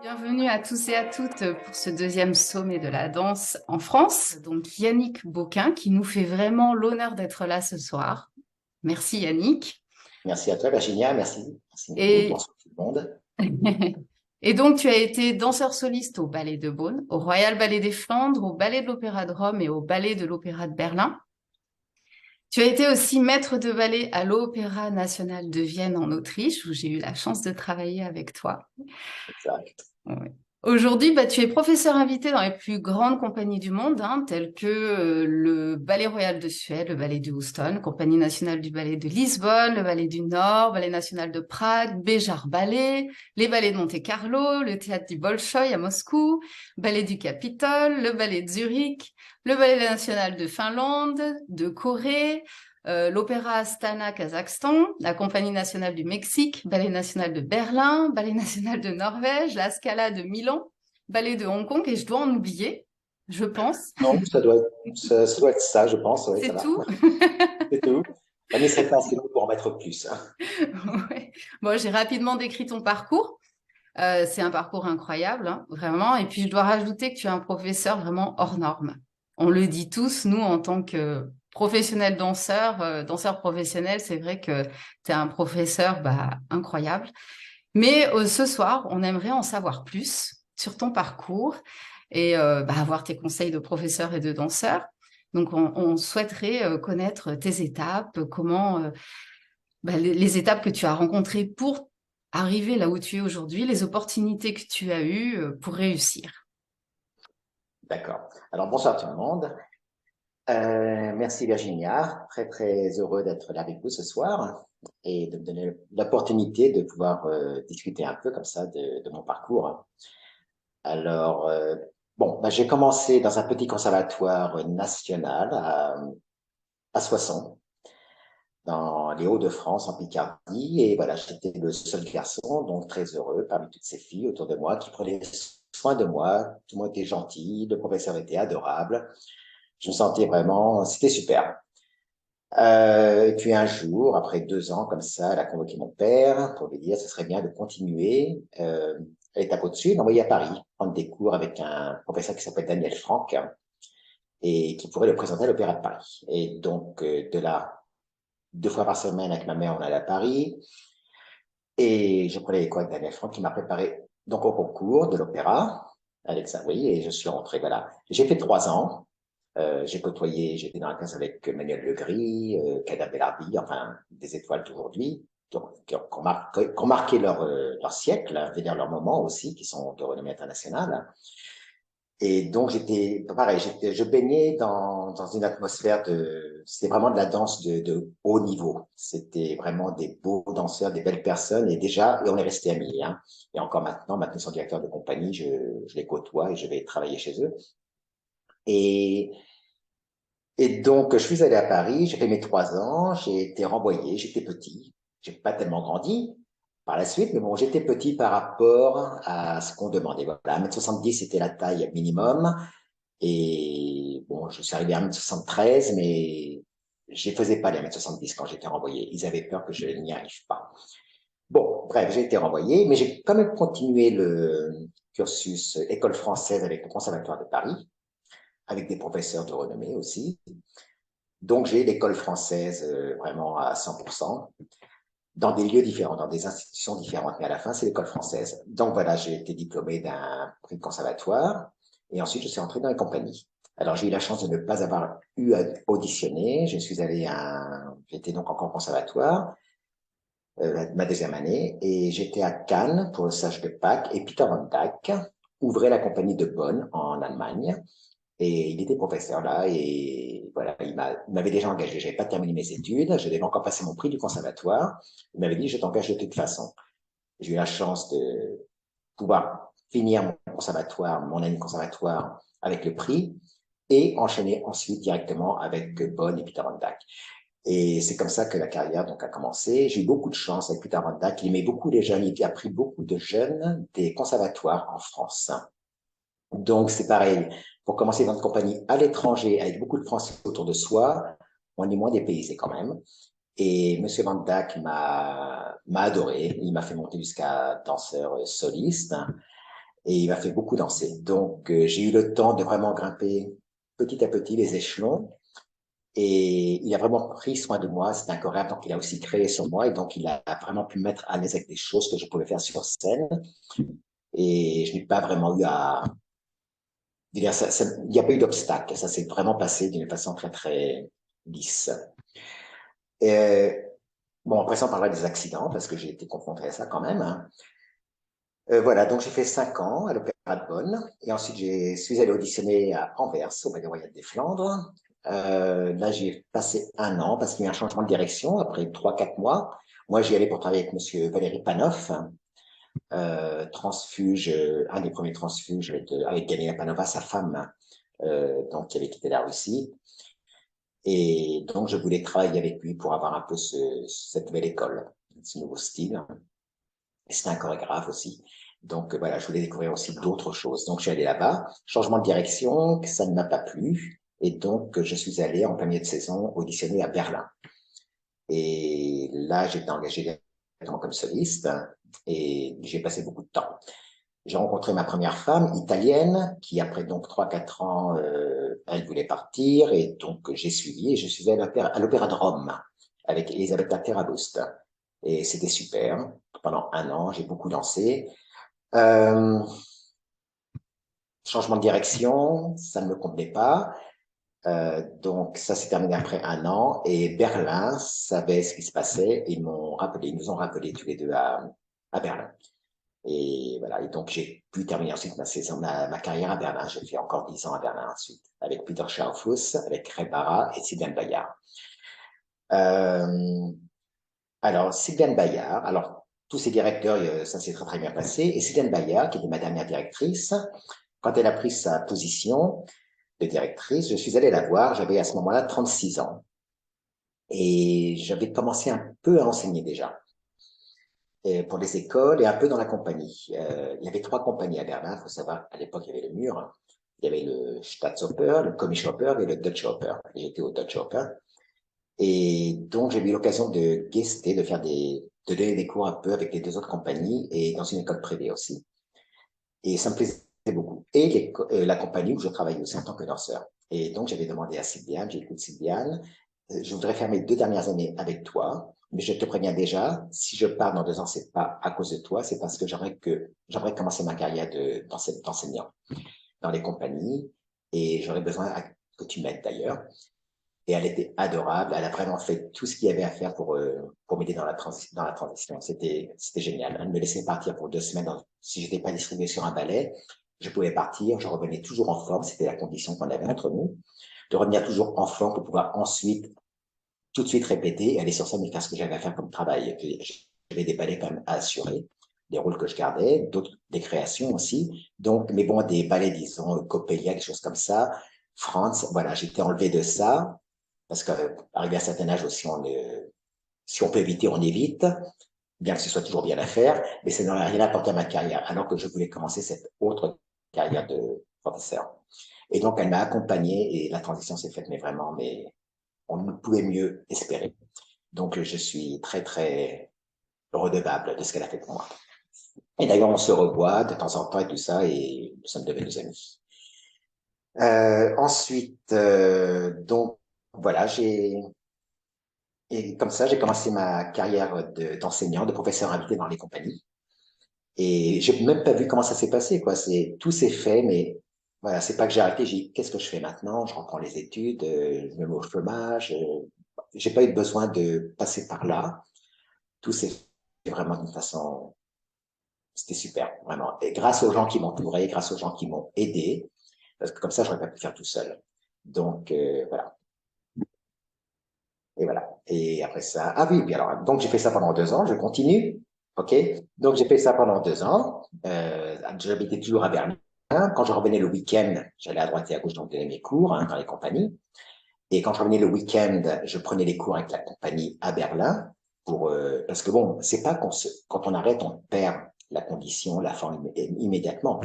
Bienvenue à tous et à toutes pour ce deuxième sommet de la danse en France. Donc Yannick Boquin qui nous fait vraiment l'honneur d'être là ce soir. Merci Yannick. Merci à toi, Virginia. Merci. Merci beaucoup. Et, Bonsoir tout le monde. et donc tu as été danseur soliste au Ballet de Beaune, au Royal Ballet des Flandres, au Ballet de l'Opéra de Rome et au Ballet de l'Opéra de Berlin. Tu as été aussi maître de ballet à l'Opéra national de Vienne en Autriche, où j'ai eu la chance de travailler avec toi. Exact. Ouais. Aujourd'hui, tu es professeur invité dans les plus grandes compagnies du monde, hein, telles que le Ballet Royal de Suède, le Ballet de Houston, Compagnie nationale du Ballet de Lisbonne, le Ballet du Nord, Ballet national de Prague, Béjar Ballet, les ballets de Monte-Carlo, le Théâtre du Bolchoï à Moscou, Ballet du Capitole, le Ballet de Zurich, le Ballet national de Finlande, de Corée, l'Opéra Astana, Kazakhstan, la Compagnie nationale du Mexique, Ballet national de Berlin, Ballet national de Norvège, la Scala de Milan, Ballet de Hong Kong, et je dois en oublier, je pense. Non, ça doit être ça, je pense. Oui, ça C'est va. tout. C'est tout. On ne serait pas assez long pour en mettre plus, hein. Ouais. Bon, j'ai rapidement décrit ton parcours. C'est un parcours incroyable, hein, vraiment. Et puis, je dois rajouter que tu es un professeur vraiment hors norme. On le dit tous, nous, en tant que professionnels danseurs, danseurs professionnels, c'est vrai que tu es un professeur incroyable. Mais ce soir, on aimerait en savoir plus sur ton parcours et avoir tes conseils de professeur et de danseur. Donc, on souhaiterait connaître tes étapes, comment les étapes que tu as rencontrées pour arriver là où tu es aujourd'hui, les opportunités que tu as eues pour réussir. D'accord. Alors, bonsoir tout le monde. Merci, Virginia. Très, très heureux d'être là avec vous ce soir et de me donner l'opportunité de pouvoir discuter un peu comme ça de mon parcours. Alors, j'ai commencé dans un petit conservatoire national à Soissons, dans les Hauts-de-France, en Picardie. Et voilà, j'étais le seul garçon, donc très heureux parmi toutes ces filles autour de moi qui prenaient soin de moi. Tout le monde était gentil, le professeur était adorable. Je me sentais vraiment, c'était super. Et puis un jour, après 2 ans comme ça, elle a convoqué mon père pour lui dire ce serait bien de continuer l'étape au-dessus, d'envoyer à Paris, prendre des cours avec un professeur qui s'appelle Daniel Franck et qui pourrait le présenter à l'Opéra de Paris. Et donc, de là, 2 fois par semaine avec ma mère, on allait à Paris. Et je prenais les cours avec Daniel Franck qui m'a préparé donc au concours de l'opéra avec ça, oui, et je suis rentré, voilà. J'ai fait 3 ans. J'ai côtoyé, j'étais dans la classe avec Manuel Legris, Kada Bellardi, enfin, des étoiles d'aujourd'hui, qui ont marqué leur siècle, hein, je veux dire leur moment aussi, qui sont de renommée internationale. Et donc, j'étais, pareil, je baignais dans une atmosphère c'était vraiment de la danse de haut niveau. C'était vraiment des beaux danseurs, des belles personnes. Et on est restés amis, hein. Et encore maintenant, ils sont directeurs de compagnie, je les côtoie et je vais travailler chez eux. Et, et donc, je suis allé à Paris, j'ai fait mes 3 ans, j'ai été renvoyé, j'étais petit. J'ai pas tellement grandi par la suite, mais bon, j'étais petit par rapport à ce qu'on demandait. Voilà, 1,70 m, c'était la taille minimum. Et bon, je suis arrivé à 1,73 m, mais je ne faisais pas les 1,70 m quand j'étais renvoyé. Ils avaient peur que je n'y arrive pas. Bon, bref, j'ai été renvoyé, mais j'ai quand même continué le cursus école française avec le Conservatoire de Paris, avec des professeurs de renommée aussi. Donc, j'ai l'école française vraiment à 100%, dans des lieux différents, dans des institutions différentes, mais à la fin, c'est l'école française. Donc voilà, j'ai été diplômé d'un prix de conservatoire et ensuite je suis entré dans les compagnies. Alors j'ai eu la chance de ne pas avoir eu à auditionner. J'étais donc encore au conservatoire, ma deuxième année, et j'étais à Cannes pour le stage de Pâques et Peter Van Dyck ouvrait la compagnie de Bonn en Allemagne. Et il était professeur là, et voilà, il m'avait déjà engagé. J'avais pas terminé mes études, je devais encore passer mon prix du conservatoire. Il m'avait dit, je t'engage de toute façon. J'ai eu la chance de pouvoir finir mon conservatoire, mon année de conservatoire avec le prix, et enchaîner ensuite directement avec Bonn et Peter Van Dyck. Et c'est comme ça que la carrière donc a commencé. J'ai eu beaucoup de chance avec Peter Van Dyck. Il aimait beaucoup les jeunes, il a pris beaucoup de jeunes des conservatoires en France. Donc, c'est pareil. Pour commencer dans une compagnie à l'étranger, avec beaucoup de Français autour de soi, on est moins dépaysé quand même. Et Monsieur Van Dyck m'a adoré. Il m'a fait monter jusqu'à danseur soliste. et il m'a fait beaucoup danser. Donc, j'ai eu le temps de vraiment grimper petit à petit les échelons. Et il a vraiment pris soin de moi. C'est un chorégraphe, donc il a aussi créé sur moi. Et donc, il a vraiment pu me mettre à l'aise avec des choses que je pouvais faire sur scène. Et je n'ai pas vraiment eu à... Dire, il n'y a pas eu d'obstacle. Ça s'est vraiment passé d'une façon très, très lisse. Et, bon, après ça, on parlera des accidents, parce que j'ai été confronté à ça quand même, hein. Voilà, donc j'ai fait 5 ans à l'Opéra de Bonn. Et ensuite, je suis allé auditionner à Anvers, au Ballet Royal des Flandres. Là, j'ai passé un an parce qu'il y a eu un changement de direction après 3, 4 mois. Moi, j'y allais pour travailler avec Monsieur Valéry Panoff, transfuge, un des premiers transfuges avec Galina Panova, sa femme, donc qui avait quitté la Russie. Et donc, je voulais travailler avec lui pour avoir un peu cette nouvelle école, ce nouveau style. Et c'était un chorégraphe aussi. Donc, voilà, je voulais découvrir aussi d'autres choses. Donc, je suis allé là-bas. Changement de direction, ça ne m'a pas plu. Et donc, je suis allé en plein milieu de saison auditionner à Berlin. Et là, j'ai été engagé directement comme soliste et j'ai passé beaucoup de temps. J'ai rencontré ma première femme italienne qui, après donc 3, 4 ans, elle voulait partir et donc j'ai suivi et je suis allé à l'Opéra de Rome avec Elisabetta Terrabusta. Et c'était super. Pendant un an, j'ai beaucoup dansé. Euh, Changement de direction, ça ne me convenait pas. Donc ça s'est terminé après un an et Berlin savait ce qui se passait. Ils nous ont rappelé tous les deux à Berlin. Et voilà. Et donc j'ai pu terminer ensuite ma carrière à Berlin. J'ai fait encore 10 ans à Berlin ensuite avec Peter Schaufus, avec Ray Barra et Sylviane Bayard. Euh, alors Sylviane Bayard, alors tous ces directeurs, ça s'est très très bien passé. Et Sylviane Bayard, qui était ma dernière directrice, quand elle a pris sa position de directrice, je suis allé la voir. J'avais à ce moment-là 36 ans. Et j'avais commencé un peu à enseigner déjà pour les écoles et un peu dans la compagnie. Il y avait 3 compagnies à Berlin, il faut savoir, à l'époque, il y avait le mur. Il y avait le Staatsoper, le Komischoper et le Deutschoper. J'étais au Deutschoper. Et donc, j'ai eu l'occasion de guester, de donner des cours un peu avec les 2 autres compagnies et dans une école privée aussi. Et ça me plaisait beaucoup. Et la compagnie où je travaillais aussi en tant que danseur. Et donc, j'avais demandé à Sylviane, j'ai écouté Sylviane, je voudrais faire mes 2 dernières années avec toi, mais je te préviens déjà, si je pars dans 2 ans, c'est pas à cause de toi, c'est parce que j'aimerais commencer ma carrière d'enseignant dans les compagnies et j'aurais besoin que tu m'aides d'ailleurs. Et elle était adorable, elle a vraiment fait tout ce qu'il y avait à faire pour m'aider dans la transition. C'était génial. Elle me laissait partir pour 2 semaines. Si j'étais pas distribué sur un ballet, je pouvais partir, je revenais toujours en forme, c'était la condition qu'on avait entre nous, de revenir toujours en forme pour pouvoir ensuite tout de suite répéter et aller sur scène et faire ce que j'avais à faire comme travail. J'avais des ballets quand même à assurer, des rôles que je gardais, d'autres, des créations aussi. Donc, mais bon, des ballets, disons, Coppelia, des choses comme ça. France, voilà, j'étais enlevé de ça parce qu'arrivé à un certain âge aussi, si on peut éviter, on évite, bien que ce soit toujours bien à faire, mais ça n'aurait rien apporté à ma carrière, alors que je voulais commencer cette autre carrière de professeur. Et donc, elle m'a accompagné et la transition s'est faite, mais vraiment, mais on ne pouvait mieux espérer. Donc, je suis très, très redevable de ce qu'elle a fait pour moi. Et d'ailleurs, on se revoit de temps en temps et tout ça, et nous sommes devenus amis. Ensuite, donc, voilà, et comme ça, j'ai commencé ma carrière d'enseignant, de professeur invité dans les compagnies. Et j'ai même pas vu comment ça s'est passé, quoi. Tout s'est fait, mais voilà, c'est pas que j'ai arrêté. J'ai dit, qu'est-ce que je fais maintenant? Je reprends les études, je me mets au chômage. J'ai pas eu besoin de passer par là. Tout s'est fait vraiment d'une façon, c'était super, vraiment. Et grâce aux gens qui m'entouraient, grâce aux gens qui m'ont aidé, parce que comme ça, j'aurais pas pu faire tout seul. Donc, voilà. Et voilà. Et après ça, ah oui, puis alors, donc j'ai fait ça pendant 2 ans, je continue. OK? Donc j'ai fait ça pendant 2 ans. J'habitais toujours à Berlin. Quand je revenais le week-end, j'allais à droite et à gauche donc donner mes cours dans les compagnies. Et quand je revenais le week-end, je prenais les cours avec la compagnie à Berlin parce que bon, c'est pas quand on arrête, on perd la condition, la forme immédiatement.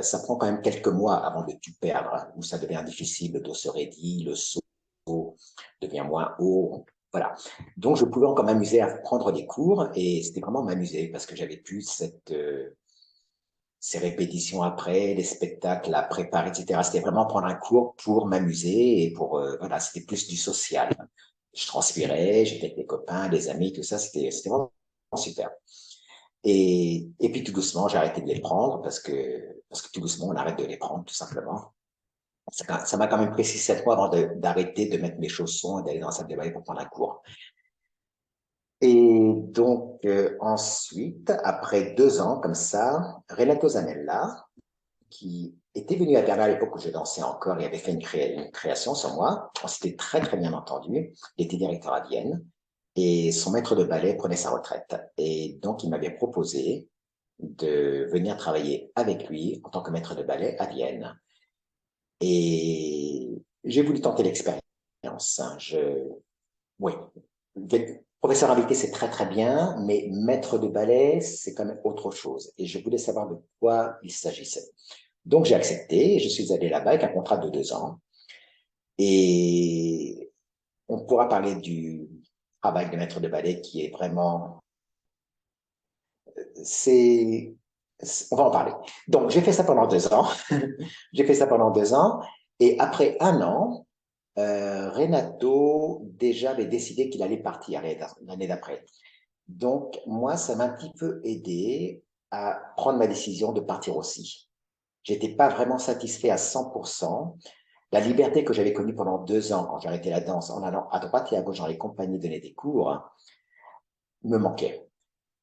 Ça prend quand même quelques mois avant de tout perdre, où ça devient difficile, le dos se raidit, le saut devient moins haut. Voilà. Donc, je pouvais encore m'amuser à prendre des cours et c'était vraiment m'amuser parce que j'avais plus ces répétitions après, les spectacles à préparer, etc. C'était vraiment prendre un cours pour m'amuser et pour, voilà, c'était plus du social. Je transpirais, j'étais avec les copains, les amis, tout ça, c'était vraiment super. Et puis tout doucement, j'ai arrêté de les prendre parce que tout doucement, on arrête de les prendre, tout simplement. Ça m'a quand même pris 6-7 mois avant d'arrêter de mettre mes chaussons et d'aller dans la salle de bain pour prendre un cours. Et donc, ensuite, après 2 ans comme ça, Renato Zanella, qui était venu à Berlin à l'époque où je dansais encore et avait fait une création sur moi, on s'était très très bien entendu. Il était directeur à Vienne et son maître de ballet prenait sa retraite. Et donc, il m'avait proposé de venir travailler avec lui en tant que maître de ballet à Vienne. Et j'ai voulu tenter l'expérience. Oui, professeur invité, c'est très très bien, mais maître de ballet, c'est quand même autre chose. Et je voulais savoir de quoi il s'agissait. Donc j'ai accepté et je suis allé là-bas avec un contrat de 2 ans. Et on pourra parler du travail de maître de ballet qui est vraiment, c'est, on va en parler. Donc j'ai fait ça pendant 2 ans. J'ai fait ça pendant 2 ans. Et après un an, Renato déjà avait décidé qu'il allait partir l'année d'après. Donc, moi, ça m'a un petit peu aidé à prendre ma décision de partir aussi. J'étais pas vraiment satisfait à 100%. La liberté que j'avais connue pendant 2 ans quand j'ai arrêté la danse en allant à droite et à gauche dans les compagnies donner des cours me manquait.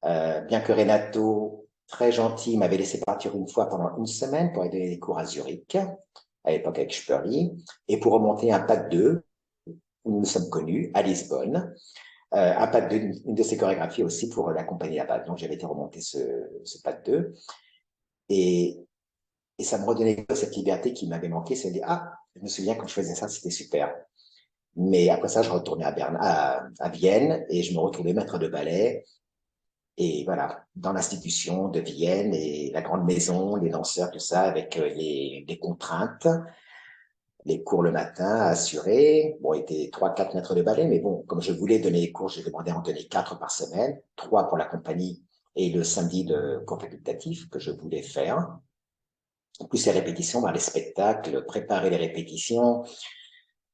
Bien que Renato, très gentil, m'avait laissé partir une fois pendant une semaine pour aller donner des cours à Zurich, à l'époque avec Sperry, et pour remonter un pas de deux, où nous nous sommes connus, à Lisbonne, un pas de deux, une de ses chorégraphies aussi pour l'accompagner là-bas. Donc j'avais été remonter ce pas de deux. Et, et ça me redonnait cette liberté qui m'avait manqué. C'est de dire, ah, je me souviens quand je faisais ça, c'était super. Mais après ça, je retournais à Vienne et je me retrouvais maître de ballet. Et voilà, dans l'institution de Vienne et la grande maison, les danseurs, tout ça, avec les contraintes, les cours le matin à assurer. Bon, il était 3-4 mètres de ballet, mais bon, comme je voulais donner les cours, j'ai demandé à en donner 4 par semaine, 3 pour la compagnie et le samedi de cours facultatif que je voulais faire. En plus, les répétitions, ben, les spectacles, préparer les répétitions.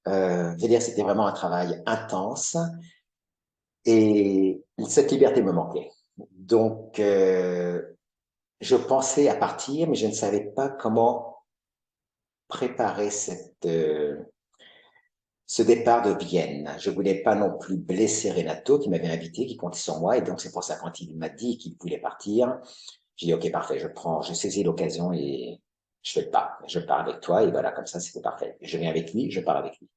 Je veux dire, c'était vraiment un travail intense et cette liberté me manquait. Donc, je pensais à partir, mais je ne savais pas comment préparer ce départ de Vienne. Je voulais pas non plus blesser Renato qui m'avait invité, qui comptait sur moi. Et donc, c'est pour ça, quand il m'a dit qu'il voulait partir, j'ai dit, OK, parfait, je saisis l'occasion et je fais le pas. Je pars avec toi. Et voilà, comme ça, c'était parfait. Je viens avec lui, je pars avec lui.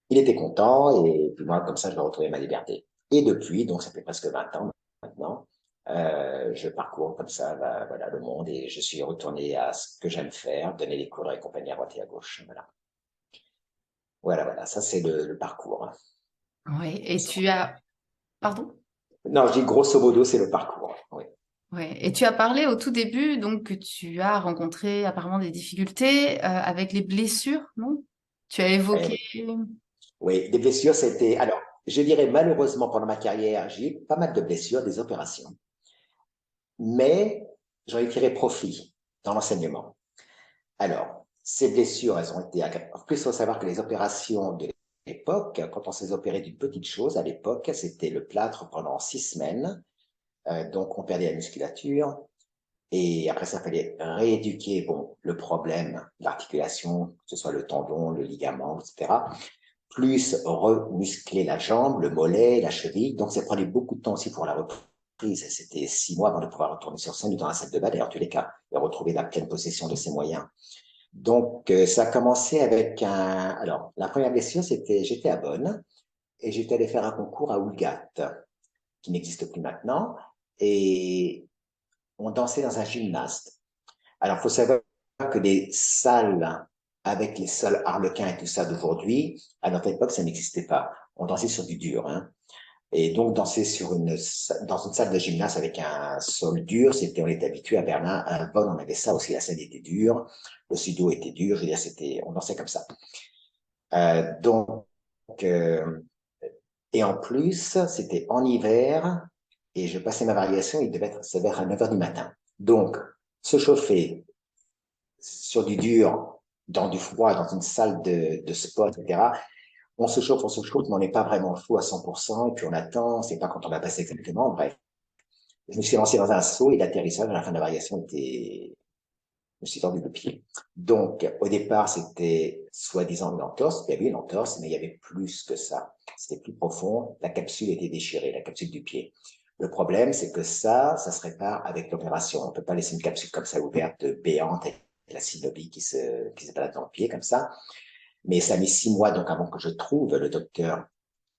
Il était content et puis moi, comme ça, je vais retrouver ma liberté. Et depuis, donc, ça fait presque 20 ans maintenant, je parcours comme ça, voilà, le monde et je suis retourné à ce que j'aime faire, donner des cours et compagnie à droite et à gauche. Voilà. Voilà, voilà, ça c'est le parcours. Oui, et tu as... Pardon? Non, je dis grosso modo, c'est le parcours. Oui. Ouais. Et tu as parlé au tout début donc que tu as rencontré apparemment des difficultés avec les blessures, non? Tu as évoqué. Oui, oui, des blessures, c'était. Alors, je dirais malheureusement pendant ma carrière, j'ai eu pas mal de blessures, des opérations, mais j'en ai tiré profit dans l'enseignement. Alors, ces blessures, elles ont été. En plus, il faut savoir que les opérations de l'époque, quand on s'est opéré d'une petite chose, à l'époque, c'était le plâtre pendant 6 semaines. Donc, on perdait la musculature. Et après ça, il fallait rééduquer bon, le problème, l'articulation, que ce soit le tendon, le ligament, etc. Plus remuscler la jambe, le mollet, la cheville. Donc, ça prenait beaucoup de temps aussi pour la reprise. C'était 6 mois avant de pouvoir retourner sur scène ou dans la salle de ballet, en tous les cas, et retrouver la pleine possession de ses moyens. Donc, ça a commencé avec un... Alors, la première blessure, c'était, j'étais à Bonn et j'étais allé faire un concours à Oulgat, qui n'existe plus maintenant. Et on dansait dans un gymnaste. Alors, il faut savoir que les salles avec les sols arlequins et tout ça d'aujourd'hui, à notre époque, ça n'existait pas. On dansait sur du dur. Hein. Et donc, danser dans une salle de gymnase avec un sol dur, on était habitué à Berlin, à Bonn, on avait ça aussi, la scène était dure, le sudo était dur, je veux dire, on dansait comme ça. Donc, euh, et en plus, c'était en hiver, et je passais ma variation, il devait être sévère à 9 heures du matin. Donc, se chauffer sur du dur, dans du froid, dans une salle de sport, etc. On se chauffe, mais on n'est pas vraiment chaud à 100%, et puis on attend, on ne sait pas quand on va passer exactement, bref. Je me suis lancé dans un saut et l'atterrissage à la fin de la variation était, je me suis tendu le pied. Donc, au départ, c'était soi-disant une entorse. Il y avait une entorse, mais il y avait plus que ça. C'était plus profond. La capsule était déchirée, la capsule du pied. Le problème, c'est que ça se répare avec l'opération. On ne peut pas laisser une capsule comme ça ouverte, béante, avec la synovie qui se balade dans le pied comme ça. Mais ça a mis 6 mois donc avant que je trouve le docteur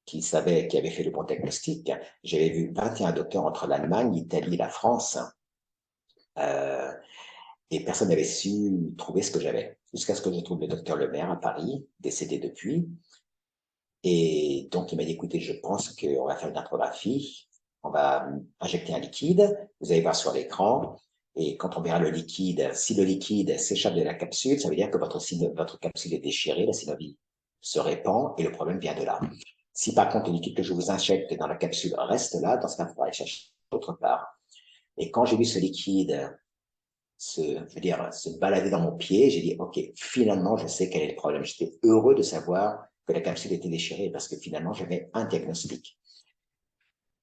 qui savait, qui avait fait le bon diagnostic. J'avais vu 21 docteurs entre l'Allemagne, l'Italie, la France, euh, et personne n'avait su trouver ce que j'avais. Jusqu'à ce que je trouve le docteur Lemaire à Paris, décédé depuis. Et donc, il m'a dit, écoutez, je pense qu'on va faire une infographie, on va injecter un liquide, vous allez voir sur l'écran, et quand on verra le liquide, si le liquide s'échappe de la capsule, ça veut dire que votre capsule est déchirée, la synovie se répand, et le problème vient de là. Si par contre le liquide que je vous injecte dans la capsule reste là, dans ce cas, il faudra aller chercher autre part. Et quand j'ai vu ce liquide je veux dire, se balader dans mon pied, j'ai dit, OK, finalement, je sais quel est le problème. J'étais heureux de savoir que la capsule était déchirée parce que finalement, j'avais un diagnostic.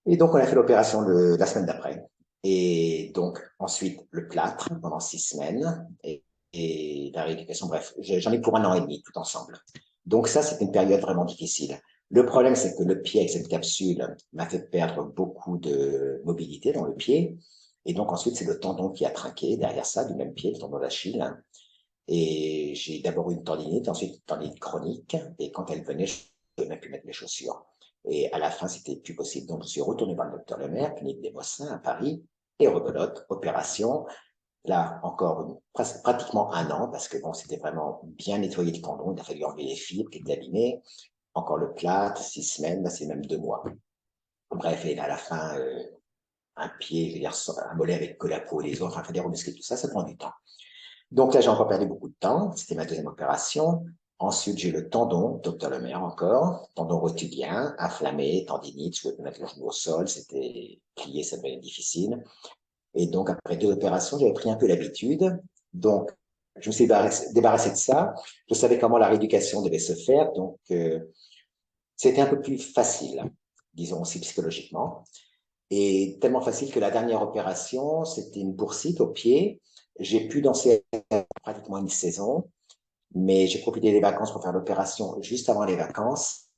Et donc, on a fait l'opération la semaine d'après. Et donc, ensuite, le plâtre pendant 6 semaines et la rééducation. Bref, j'en ai pour 1 an et demi tout ensemble. Donc ça, c'était une période vraiment difficile. Le problème, c'est que le pied avec cette capsule m'a fait perdre beaucoup de mobilité dans le pied. Et donc ensuite, c'est le tendon qui a trinqué derrière ça, du même pied, le tendon d'Achille. Et j'ai d'abord eu une tendinite, ensuite une tendinite chronique. Et quand elle venait, je ne pouvais même plus mettre mes chaussures. Et à la fin, c'était plus possible. Donc, je suis retourné voir le docteur Lemaire, clinique des Mossins à Paris, et rebelote, opération. Là, encore pratiquement 1 an, parce que bon, c'était vraiment bien nettoyé le tendon. Il a fallu enlever les fibres qui étaient abîmées. Encore le plâtre, 6 semaines, là, c'est même 2 mois. Bref, et là, à la fin, un pied, je veux dire, un mollet avec que la peau et les os, enfin, il faut dire remuscler tout ça, ça prend du temps. Donc là, j'ai encore perdu beaucoup de temps. C'était ma deuxième opération. Ensuite, j'ai le tendon, docteur Lemaire encore, tendon rotulien, inflammé, tendinite, je pouvais mettre le genou au sol, c'était plié, ça devenait difficile. Et donc, après 2 opérations, j'avais pris un peu l'habitude. Donc, je me suis débarrassé de ça. Je savais comment la rééducation devait se faire. Donc, c'était un peu plus facile, disons aussi psychologiquement. Et tellement facile que la dernière opération, c'était une boursite au pied. J'ai pu danser pratiquement une saison, mais j'ai profité des vacances pour faire l'opération juste avant les vacances.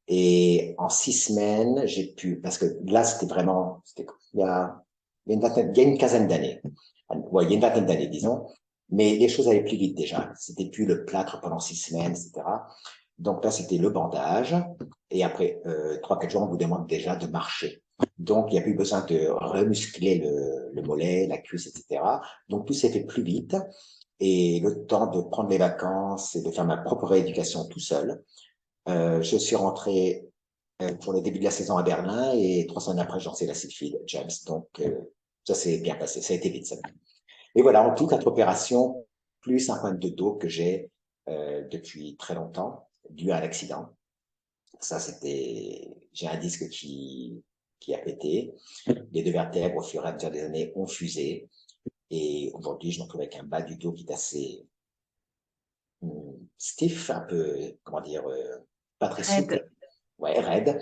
Et en 6 semaines, j'ai pu, parce que là, c'était vraiment, il y a une quinzaine d'années. Ouais, il y a une vingtaine d'années, disons. Mais les choses allaient plus vite déjà. C'était plus le plâtre pendant 6 semaines, etc. Donc là, c'était le bandage. Et après 3, 4 jours, on vous demande déjà de marcher. Donc, il n'y a plus besoin de remuscler le mollet, la cuisse, etc. Donc, tout s'est fait plus vite. Et le temps de prendre les vacances et de faire ma propre rééducation tout seul. Je suis rentré pour le début de la saison à Berlin et 3 semaines après, j'ai lancé la Sylphide James. Donc, ça s'est bien passé. Ça a été vite, ça. Et voilà, en tout, 4 opérations, plus un problème de dos que j'ai depuis très longtemps, dû à l'accident. Ça, j'ai un disque qui a pété. Les 2 vertèbres, au fur et à mesure des années, ont fusé. Et aujourd'hui, je me retrouve avec un bas du dos qui est assez stiff, un peu, comment dire, pas très Raide. souple. Ouais, raide.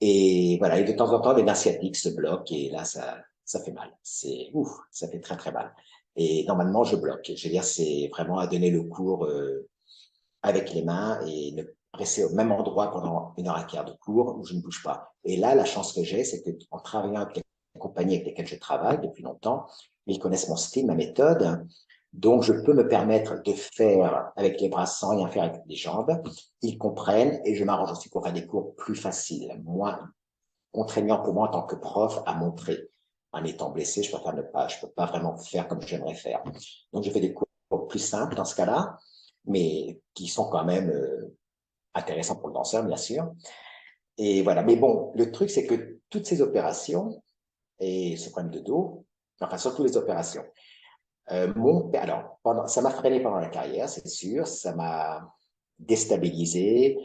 Et voilà, et de temps en temps, les nerfs sciatiques se bloquent et là, ça fait mal. Ça fait très, très mal. Et normalement, je bloque. Je veux dire, c'est vraiment à donner le cours avec les mains et ne rester au même endroit pendant 1 heure et quart de cours où je ne bouge pas. Et là, la chance que j'ai, c'est qu'en travaillant avec les compagnies avec lesquelles je travaille depuis longtemps, ils connaissent mon style, ma méthode. Donc, je peux me permettre de faire avec les bras sans rien faire avec les jambes. Ils comprennent et je m'arrange aussi pour faire des cours plus faciles, moins contraignants pour moi en tant que prof à montrer. En étant blessé, je peux pas vraiment faire comme j'aimerais faire. Donc, je fais des cours plus simples dans ce cas-là, mais qui sont quand même intéressants pour le danseur, bien sûr. Et voilà. Mais bon, le truc, c'est que toutes ces opérations et ce problème de dos, enfin, surtout les opérations, alors, ça m'a freiné pendant la carrière, c'est sûr, ça m'a déstabilisé,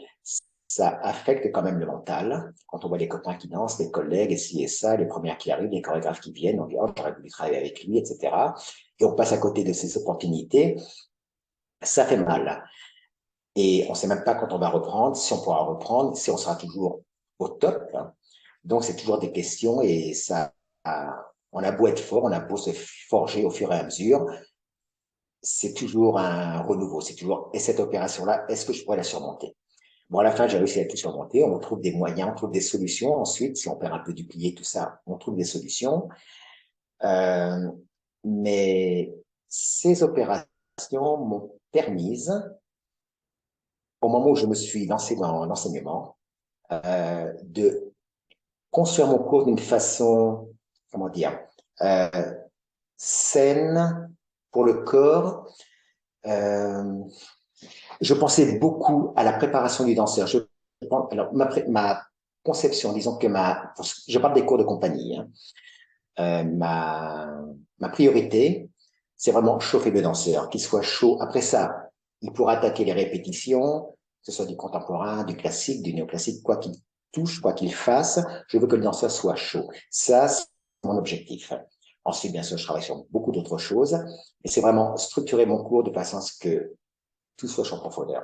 ça affecte quand même le mental. Quand on voit les copains qui dansent, les collègues, et ci et ça, les premières qui arrivent, les chorégraphes qui viennent, on dit, oh, j'aurais voulu travailler avec lui, etc. Et on passe à côté de ces opportunités, ça fait mal. Et on ne sait même pas quand on va reprendre, si on pourra reprendre, si on sera toujours au top. Donc, c'est toujours des questions et ça, on a beau être fort, on a beau se forger au fur et à mesure, c'est toujours un renouveau. C'est toujours, et cette opération-là, est-ce que je pourrais la surmonter? Bon, à la fin, j'ai réussi à tout surmonter. On trouve des moyens, on trouve des solutions. Ensuite, si on perd un peu du plié, tout ça, on trouve des solutions. Euh, mais ces opérations m'ont permise, au moment où je me suis lancé dans l'enseignement, de construire mon cours d'une façon, comment dire, euh, saine pour le corps. Euh, je pensais beaucoup à la préparation du danseur. Alors, ma conception, disons que je parle des cours de compagnie, hein, ma priorité, c'est vraiment chauffer le danseur, qu'il soit chaud. Après ça, il pourra attaquer les répétitions, que ce soit du contemporain, du classique, du néoclassique, quoi qu'il touche, quoi qu'il fasse, je veux que le danseur soit chaud. Ça, c'est mon objectif. Ensuite, bien sûr, je travaille sur beaucoup d'autres choses, et c'est vraiment structurer mon cours de façon à ce que tout soit chaud en profondeur.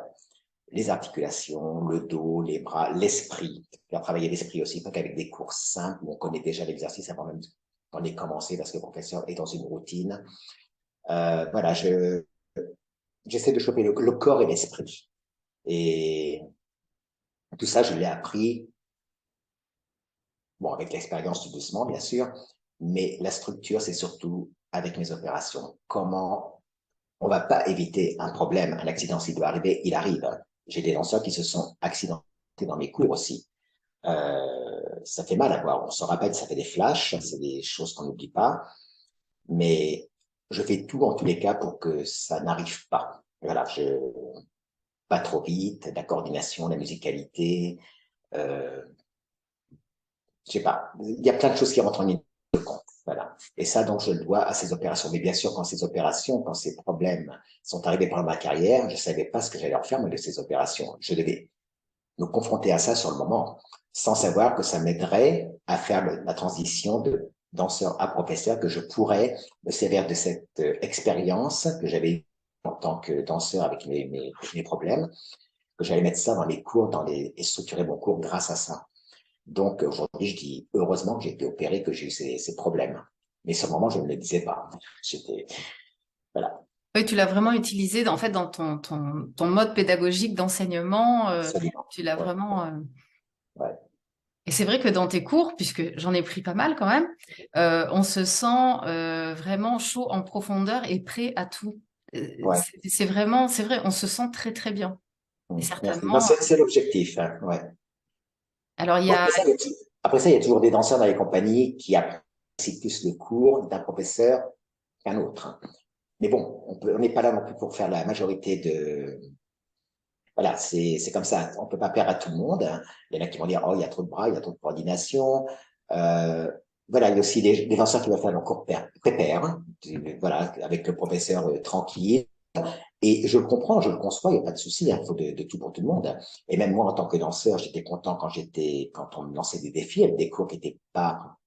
Les articulations, le dos, les bras, l'esprit. Faire travailler l'esprit aussi, pas qu'avec des cours simples où on connaît déjà l'exercice avant même d'en les commencer parce que le professeur est dans une routine. Voilà, j'essaie de choper le corps et l'esprit. Et tout ça, je l'ai appris, bon, avec l'expérience tout doucement, bien sûr, mais la structure, c'est surtout avec mes opérations. Comment on va pas éviter un problème, un accident s'il doit arriver, il arrive. J'ai des danseurs qui se sont accidentés dans mes cours aussi. Ça fait mal à voir. On se rappelle, ça fait des flashs, c'est des choses qu'on n'oublie pas, mais je fais tout en tous les cas pour que ça n'arrive pas. Voilà, pas trop vite, la coordination, la musicalité, euh, je sais pas. Il y a plein de choses qui rentrent en ligne de compte. Voilà. Et ça, donc, je le dois à ces opérations. Mais bien sûr, quand ces opérations, quand ces problèmes sont arrivés pendant ma carrière, je savais pas ce que j'allais en faire, moi, de ces opérations. Je devais me confronter à ça sur le moment, sans savoir que ça m'aiderait à faire la transition de danseur à professeur, que je pourrais me servir de cette expérience que j'avais eue en tant que danseur avec mes problèmes, que j'allais mettre ça dans les cours, et structurer mon cours grâce à ça. Donc aujourd'hui, je dis heureusement que j'ai été opéré, que j'ai eu ces problèmes. Mais sur le moment, je ne le disais pas. J'étais, voilà, Oui, tu l'as vraiment utilisé en fait dans ton mode pédagogique d'enseignement. absolument. Tu l'as Ouais, vraiment. ouais, Et c'est vrai que dans tes cours, puisque j'en ai pris pas mal quand même, on se sent vraiment chaud en profondeur et prêt à tout. ouais. C'est vraiment, c'est vrai, on se sent très très bien. Et Merci. Non, certainement. c'est l'objectif. Hein, ouais. Alors il y Bon, a. après ça, il y a toujours des danseurs dans les compagnies qui apprécient plus le cours d'un professeur qu'un autre. Hein. Mais bon, on n'est pas là non plus pour faire la majorité de. Voilà, c'est comme ça. On peut pas plaire à tout le monde. Hein. Il y en a qui vont dire, oh, il y a trop de bras, il y a trop de coordination. Euh, voilà, il y a aussi des danseurs qui vont faire leur cours prépère, hein. Voilà, avec le professeur tranquille. Et je le comprends, je le conçois, il n'y a pas de souci, il faut de tout pour tout le monde. Et même moi, en tant que danseur, j'étais content quand on me lançait des défis avec des cours qui n'étaient pas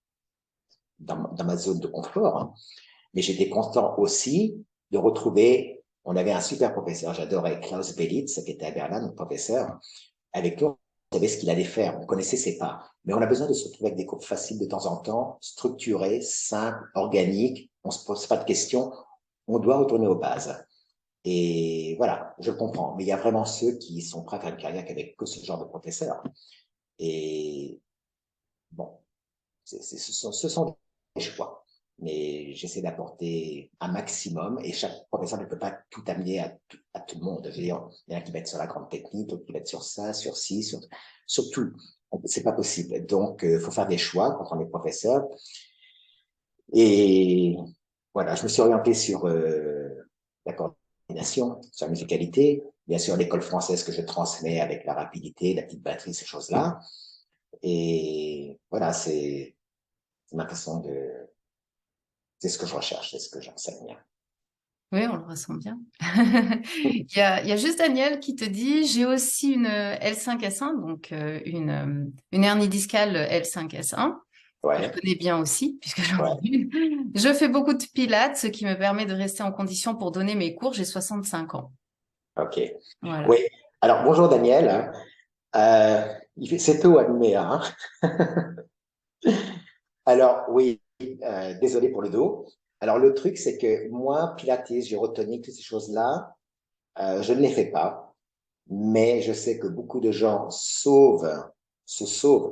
dans ma zone de confort. Hein. Mais j'étais content aussi de retrouver, on avait un super professeur, j'adorais Klaus Belitz, qui était à Berlin, notre professeur, avec qui on savait ce qu'il allait faire, on connaissait ses pas. Mais on a besoin de se retrouver avec des cours faciles de temps en temps, structurés, simples, organiques, on se pose pas de questions, on doit retourner aux bases. Et voilà, je le comprends. Mais il y a vraiment ceux qui sont prêts à faire une carrière avec que ce genre de professeur. Et bon, ce sont des choix. Mais j'essaie d'apporter un maximum et chaque professeur ne peut pas tout amener à tout le monde. Je veux dire, il y en a qui va être sur la grande technique, d'autres qui va être sur ça, sur ci, sur tout. C'est pas possible. Donc, il faut faire des choix quand on est professeur. Et voilà, je me suis orienté sur la coordination, sur la musicalité, bien sûr l'école française que je transmets avec la rapidité, la petite batterie, ces choses-là. Et voilà, c'est ma façon de, c'est ce que je recherche, c'est ce que j'enseigne. Oui, on le ressent bien. Il y a juste Daniel qui te dit, j'ai aussi une L5S1, donc une hernie discale L5S1, que je Ouais, connais bien aussi, puisque j'en ai ouais, une. Je fais beaucoup de pilates, ce qui me permet de rester en condition pour donner mes cours. J'ai 65 ans. ok. Voilà. Oui. Alors, bonjour Daniel. C'est tôt à Nouméa, hein. Alors, oui, désolé pour le dos. Alors, le truc, c'est que moi, Pilates, gyrotonique, toutes ces choses-là, je ne les fais pas. Mais je sais que beaucoup de gens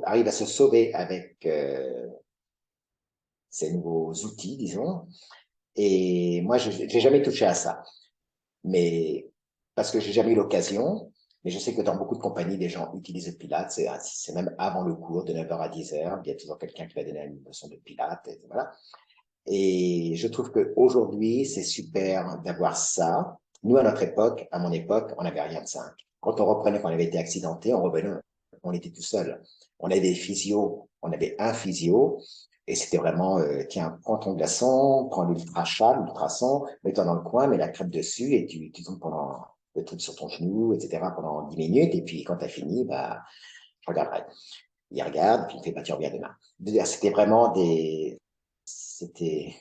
arrivent à se sauver avec ces nouveaux outils, disons. Et moi, je n'ai jamais touché à ça. Mais parce que j'ai jamais eu l'occasion. Mais je sais que dans beaucoup de compagnies, des gens utilisent le Pilates. C'est même avant le cours, de 9h à 10h. Il y a toujours quelqu'un qui va donner une leçon de Pilates. Et voilà. Et je trouve qu'aujourd'hui, c'est super d'avoir ça. Nous, à notre époque, à mon époque, on n'avait rien de ça. Quand on reprenait, quand on avait été accidenté, on revenait, on était tout seul. On avait des physios, on avait un physio, et c'était vraiment, tiens, prends ton glaçon, prends l'ultra-chat, l'ultrason, mets-toi dans le coin, mets la crêpe dessus, et tu tombes pendant le truc sur ton genou, etc., pendant 10 minutes, et puis quand tu as fini, bah, je regarderai. Il regarde, puis il fait, bah, tu reviens demain. C'était vraiment c'était,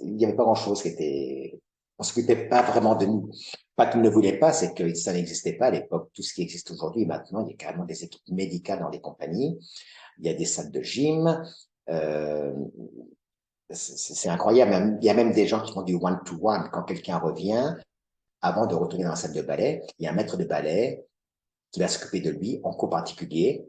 il n'y avait pas grand-chose qui était, on s'occupait pas vraiment de nous. Pas qu'ils ne voulaient pas, c'est que ça n'existait pas à l'époque. Tout ce qui existe aujourd'hui, maintenant, il y a carrément des équipes médicales dans les compagnies. Il y a des salles de gym. Euh, c'est incroyable. Il y a même des gens qui font du one-to-one. Quand quelqu'un revient, avant de retourner dans la salle de ballet, il y a un maître de ballet qui va s'occuper de lui en cours particulier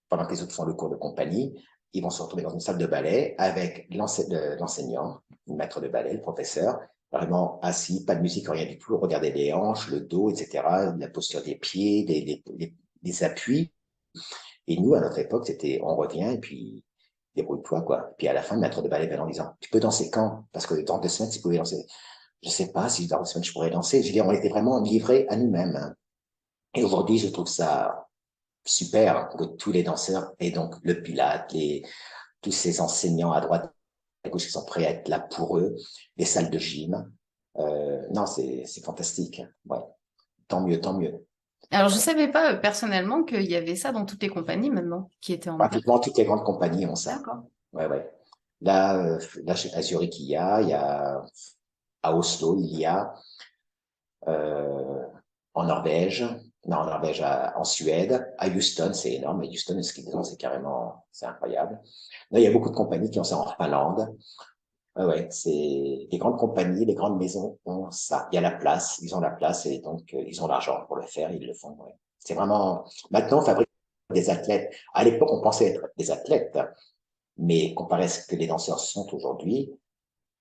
pendant que les autres font le cours de compagnie. Ils vont se retrouver dans une salle de ballet avec l'enseignant, le maître de ballet, le professeur, vraiment assis, pas de musique, rien du tout, regarder les hanches, le dos, etc., la posture des pieds, les appuis. Et nous, à notre époque, c'était on revient et puis débrouille-toi, quoi. Puis à la fin, le maître de ballet vient en disant, tu peux danser quand? Parce que dans 2 semaines, tu pouvais danser. Je sais pas si dans 2 semaines, je pourrais danser. Je veux dire, on était vraiment livrés à nous-mêmes, hein. Et aujourd'hui, je trouve ça super que tous les danseurs aient donc le Pilate, tous ces enseignants à droite et à gauche qui sont prêts à être là pour eux, les salles de gym. Non, c'est fantastique. Ouais, tant mieux, tant mieux. Alors, je savais pas personnellement qu'il y avait ça dans toutes les compagnies maintenant qui étaient en place. Pratiquement toutes les grandes compagnies ont ça. D'accord. Ouais, ouais. Là, à Zurich, il y a à Oslo, il y a euh, en Norvège, non, en Norvège, en Suède, à Houston, c'est énorme. À Houston, le ski de fond, c'est carrément, c'est incroyable. Là, il y a beaucoup de compagnies qui ont ça en Finlande. Ouais, ouais, c'est les grandes compagnies, les grandes maisons ont ça. Il y a la place, ils ont la place et donc ils ont l'argent pour le faire, ils le font. Ouais. C'est vraiment. Maintenant, on fabrique des athlètes. À l'époque, on pensait être des athlètes, mais comparé à ce que les danseurs sont aujourd'hui,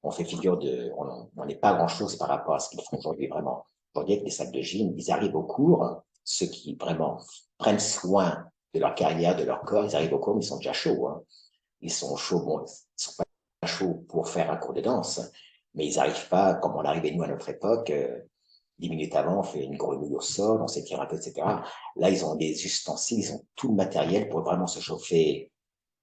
on fait figure de, on n'est pas grand-chose par rapport à ce qu'ils font aujourd'hui vraiment. Aujourd'hui, avec les salles de gym, ils arrivent au cours, ceux qui vraiment prennent soin de leur carrière, de leur corps, ils arrivent au cours, mais ils sont déjà chauds, hein. Ils sont chauds, bon, ils sont pas chauds pour faire un cours de danse, mais ils n'arrivent pas, comme on arrivait nous à notre époque, 10 minutes avant, on fait une grenouille au sol, on s'étire un peu, etc. Là, ils ont des ustensiles, ils ont tout le matériel pour vraiment se chauffer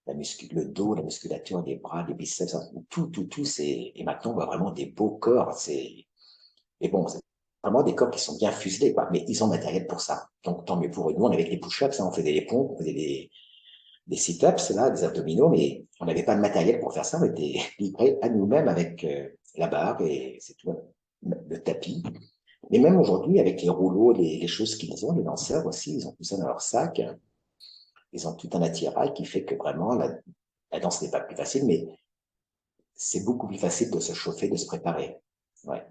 le dos, la musculature des bras, des biceps, tout, et maintenant, on voit vraiment des beaux corps, et bon, c'est vraiment des corps qui sont bien fuselés, quoi, mais ils ont le matériel pour ça. Donc, tant mieux pour eux. Nous, on avait les push-ups, hein, on faisait des pompes, on faisait des sit-ups, là, des abdominaux, mais on n'avait pas de matériel pour faire ça. On était livrés à nous-mêmes avec la barre et c'est tout, le tapis. Mais même aujourd'hui, avec les rouleaux, les choses qu'ils ont, les danseurs aussi, ils ont tout ça dans leur sac. Ils ont tout un attirail qui fait que vraiment, la danse n'est pas plus facile, mais c'est beaucoup plus facile de se chauffer, de se préparer. Ouais.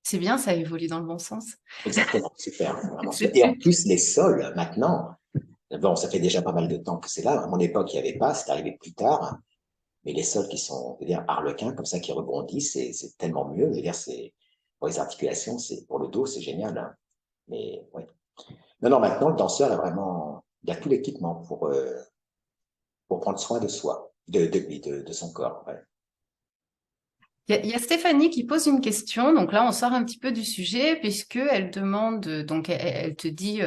C'est bien, ça évolue dans le bon sens. Exactement, super, vraiment super. Et en plus, les sols, maintenant, bon, ça fait déjà pas mal de temps que c'est là. À mon époque, il n'y avait pas, c'est arrivé plus tard. Mais les sols qui sont, je veux dire, arlequins, comme ça, qui rebondissent, c'est tellement mieux. Je veux dire, c'est, pour les articulations, pour le dos, c'est génial, hein. Mais, ouais. Non, non, maintenant, le danseur a vraiment, il a tout l'équipement pour prendre soin de soi, de lui, de son corps. Ouais. Il y a Stéphanie qui pose une question. Donc là, on sort un petit peu du sujet puisque elle demande, donc elle te dit,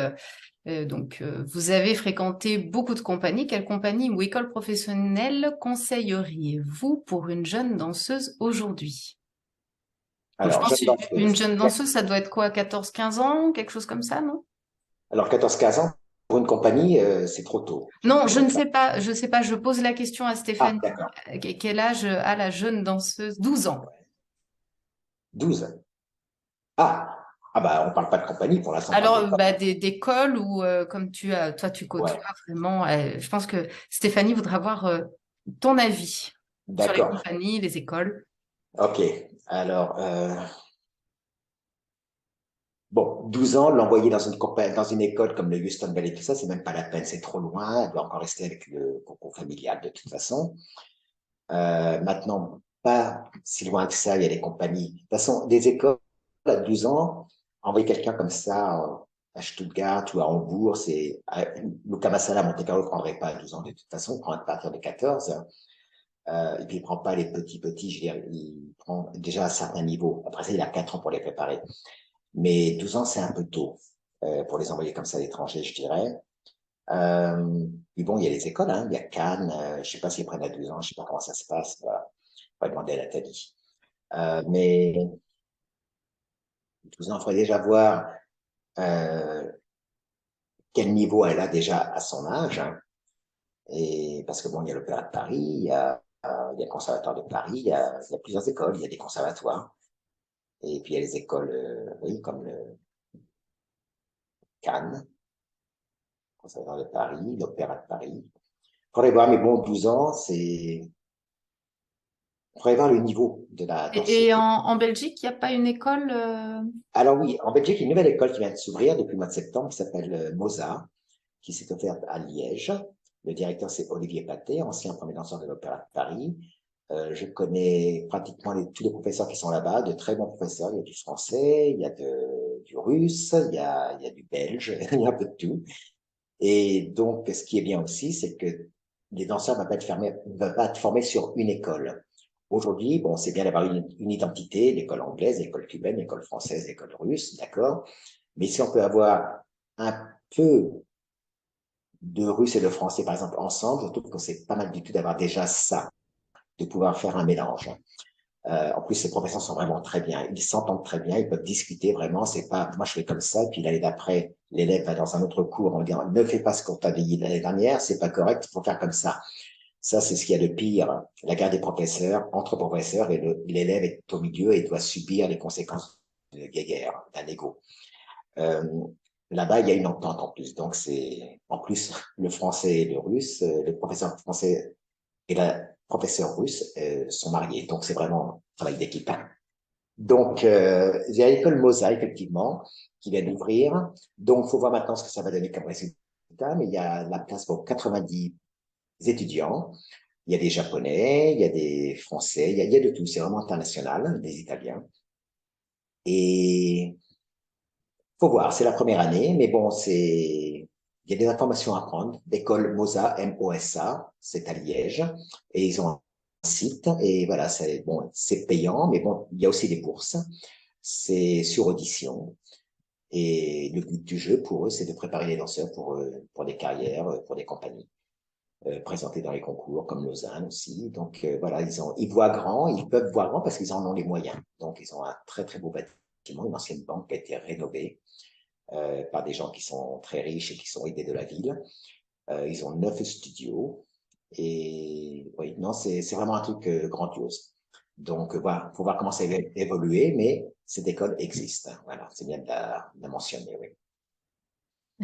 vous avez fréquenté beaucoup de compagnies. Quelle compagnie ou école professionnelle conseilleriez-vous pour une jeune danseuse aujourd'hui? Donc, je Alors, pense jeune une danseuse. jeune danseuse, ça doit être quoi, 14, 15 ans, quelque chose comme ça, non? Alors, 14-15 ans, pour une compagnie, c'est trop tôt. Je ne Non, je ne dirais pas. sais pas, je sais pas, je pose la question à Ah, Stéphanie. d'accord. Quel âge a la jeune danseuse? 12 ans. 12. Ah bah, on parle pas de compagnie, pour l'instant, on parle Alors, d'école. bah, d'école ou comme toi, tu côtoies Ouais, vraiment. Je pense que Stéphanie voudra avoir ton avis sur les d'accord. compagnies, les écoles. Ok. Alors, bon, 12 ans, l'envoyer dans une école comme le Houston Valley, tout ça, c'est même pas la peine, c'est trop loin. Elle doit encore rester avec le concours familial de toute façon. Maintenant, pas si loin que ça, il y a des compagnies. De toute façon, des écoles à 12 ans, envoyer quelqu'un comme ça à Stuttgart ou à Hambourg, Luca Massala à Monte Carlo ne prendrait pas à 12 ans de toute façon, il prend à partir de 14. Et puis, il prend pas les petits, je veux dire, il prend déjà à certains niveaux. Après ça, il a 4 ans pour les préparer. Mais 12 ans, c'est un peu tôt pour les envoyer comme ça à l'étranger, je dirais. Puis bon, il y a les écoles, hein, il y a Cannes, je sais pas s'ils prennent à 12 ans, je sais pas comment ça se passe, voilà. On va demander à Nathalie. Mais 12 ans, il faudrait déjà voir euh, quel niveau elle a déjà à son âge, hein. Et parce que bon, il y a l'Opéra de Paris, il y a le Conservatoire de Paris, il y a plusieurs écoles, il y a des conservatoires. Et puis il y a les écoles, oui, comme le Cannes, le Conservatoire de Paris, l'Opéra de Paris. Il faudrait voir, mais bon, 12 ans, il faudrait voir le niveau de la danseuse. Et en Belgique, il n'y a pas une école Alors oui, en Belgique, il y a une nouvelle école qui vient de s'ouvrir depuis le mois de septembre qui s'appelle Mozart, qui s'est ouverte à Liège. Le directeur, c'est Olivier Paté, ancien premier danseur de l'Opéra de Paris. Je connais pratiquement tous les professeurs qui sont là-bas, de très bons professeurs. Il y a du français, il y a du russe, il y a du belge, il y a un peu de tout. Et donc, ce qui est bien aussi, c'est que les danseurs ne vont pas être formés sur une école. Aujourd'hui, bon, c'est bien d'avoir une identité, l'école anglaise, l'école cubaine, l'école française, l'école russe, d'accord. Mais si on peut avoir un peu de russe et de français, par exemple, ensemble, je trouve que c'est pas mal du tout d'avoir déjà ça, de pouvoir faire un mélange. En plus, ces professeurs sont vraiment très bien. Ils s'entendent très bien, ils peuvent discuter vraiment. C'est pas, moi, je fais comme ça, puis l'année d'après, l'élève va dans un autre cours en disant, ne fais pas ce qu'on t'a dit l'année dernière, c'est pas correct, il faut faire comme ça. Ça, c'est ce qu'il y a de pire, la guerre des professeurs, entre professeurs, et l'élève est au milieu et doit subir les conséquences de guerre, d'un ego. Euh, Là-bas, il y a une entente en plus. Donc, en plus, le français et le russe, le professeur français et la professeure russe sont mariés. Donc, c'est vraiment un travail d'équipe. Donc, il y a l'école Mosa, effectivement, qui vient d'ouvrir. Donc, il faut voir maintenant ce que ça va donner comme résultat. Mais il y a la place pour 90 étudiants. Il y a des Japonais, il y a des Français, il y a de tout. C'est vraiment international, des Italiens. Et faut voir, c'est la première année, mais bon, il y a des informations à prendre. L'école MOSA, M-O-S-A, c'est à Liège, et ils ont un site, et voilà, c'est bon, c'est payant, mais bon, il y a aussi des bourses. C'est sur audition. Et le but du jeu pour eux, c'est de préparer les danseurs pour des carrières, pour des compagnies, présentées dans les concours, comme Lausanne aussi. Donc voilà, ils voient grand, ils peuvent voir grand parce qu'ils en ont les moyens. Donc ils ont un très très beau bâtiment, une ancienne banque qui a été rénovée par des gens qui sont très riches et qui sont aidés de la ville. Ils ont 9 studios et oui, non, c'est vraiment un truc grandiose. Donc voilà, faut voir comment ça va évoluer, mais cette école existe. Voilà, c'est bien de la mentionner, oui.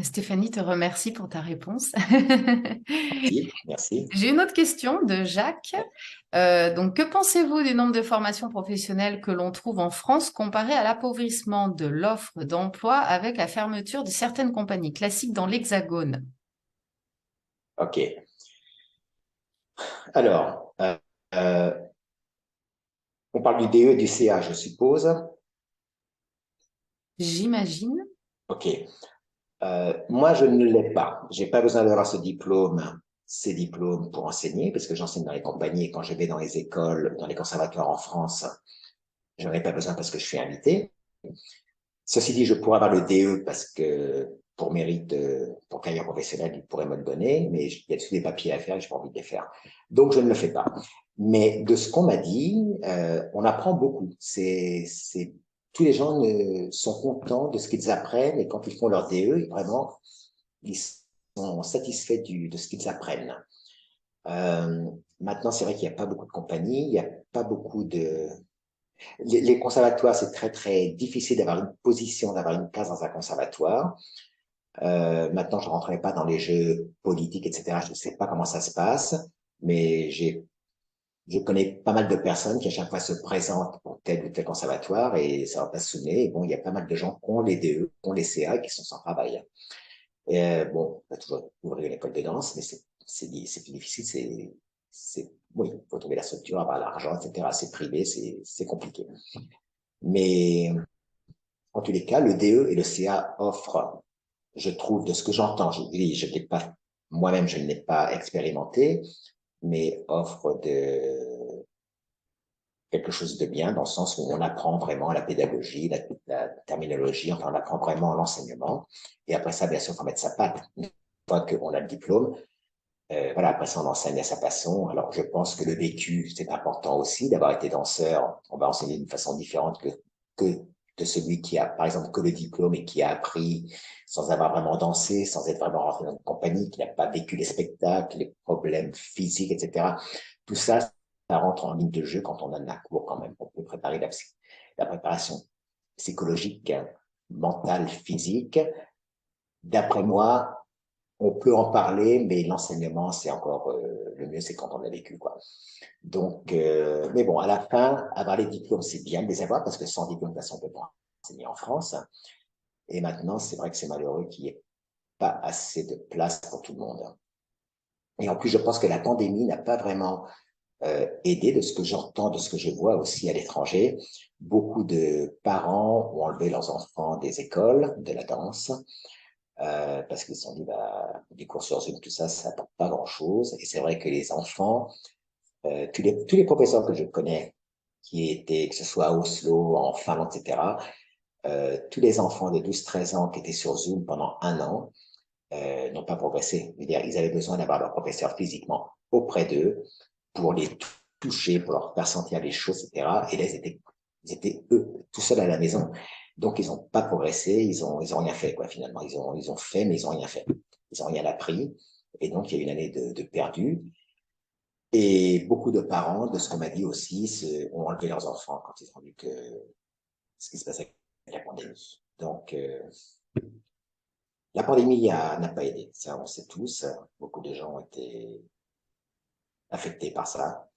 Stéphanie te remercie pour ta réponse. Merci, merci. J'ai une autre question de Jacques. Donc, que pensez-vous du nombre de formations professionnelles que l'on trouve en France comparé à l'appauvrissement de l'offre d'emploi avec la fermeture de certaines compagnies classiques dans l'Hexagone? OK. Alors, euh, on parle du DE et du CA, je suppose. J'imagine. OK. Moi, je ne l'ai pas. J'ai pas besoin d'avoir ces diplômes pour enseigner, parce que j'enseigne dans les compagnies et quand je vais dans les écoles, dans les conservatoires en France, j'en ai pas besoin parce que je suis invité. Ceci dit, je pourrais avoir le DE parce que pour mérite, pour carrière professionnelle, ils pourraient me le donner, mais il y a tous des papiers à faire et j'ai pas envie de les faire. Donc, je ne le fais pas. Mais de ce qu'on m'a dit, on apprend beaucoup. Tous les gens sont contents de ce qu'ils apprennent et quand ils font leur DE, vraiment, ils sont satisfaits de ce qu'ils apprennent. Maintenant, c'est vrai qu'il n'y a pas beaucoup de compagnies, il n'y a pas beaucoup de... Les conservatoires, c'est très, très difficile d'avoir une position, d'avoir une place dans un conservatoire. Maintenant, je ne rentrerai pas dans les jeux politiques, etc. Je ne sais pas comment ça se passe, mais je connais pas mal de personnes qui à chaque fois se présentent pour tel ou tel conservatoire et ça va pas se souvenir. Et bon, il y a pas mal de gens qui ont les DE, qui ont les CA et qui sont sans travail. Et bon, on va toujours ouvrir une école de danse, mais c'est plus difficile. Oui, il faut trouver la structure, avoir l'argent, etc. C'est privé, c'est compliqué. Mais en tous les cas, le DE et le CA offrent, je trouve, de ce que j'entends, je dis, je n'ai pas, moi-même, je ne l'ai pas expérimenté, mais offre quelque chose de bien dans le sens où on apprend vraiment la pédagogie, la terminologie, enfin on apprend vraiment l'enseignement. Et après ça, bien sûr, il faut mettre sa patte. Une fois qu'on a le diplôme, voilà, après ça, on enseigne à sa façon. Alors, je pense que le vécu, c'est important aussi d'avoir été danseur. On va enseigner d'une façon différente que de celui qui a, par exemple, que le diplôme et qui a appris sans avoir vraiment dansé, sans être vraiment rentré dans une compagnie, qui n'a pas vécu les spectacles, les problèmes physiques, etc. Tout ça, ça rentre en ligne de jeu quand on donne un cours quand même. On peut préparer la préparation psychologique, mentale, physique. D'après moi, on peut en parler, mais l'enseignement, c'est encore le mieux, c'est quand on a vécu, quoi. Donc, mais bon, à la fin, avoir les diplômes, c'est bien de les avoir parce que sans diplôme, de toute façon, on peut pas enseigner en France. Et maintenant, c'est vrai que c'est malheureux qu'il n'y ait pas assez de place pour tout le monde. Et en plus, je pense que la pandémie n'a pas vraiment aidé de ce que j'entends, de ce que je vois aussi à l'étranger. Beaucoup de parents ont enlevé leurs enfants des écoles de la danse parce qu'ils se sont dit, bah, des cours sur Zoom, tout ça, ça apporte pas grand-chose. Et c'est vrai que les enfants, tous les professeurs que je connais, qui étaient, que ce soit à Oslo, en Finlande, etc., tous les enfants de 12-13 ans qui étaient sur Zoom pendant un an n'ont pas progressé. Je veux dire, ils avaient besoin d'avoir leur professeur physiquement auprès d'eux pour les toucher, pour leur faire sentir les choses, etc. Et là, ils étaient eux, tout seuls à la maison. Donc, ils n'ont pas progressé, ils ont rien fait, quoi, finalement. Ils ont fait, mais ils n'ont rien fait. Ils n'ont rien appris. Et donc, il y a une année de perdu. Et beaucoup de parents, de ce qu'on m'a dit aussi, ont enlevé leurs enfants quand ils ont vu que ce qui se passait avec la pandémie. Donc, la pandémie n'a pas aidé. Ça, on sait tous. Beaucoup de gens ont été affectés par ça.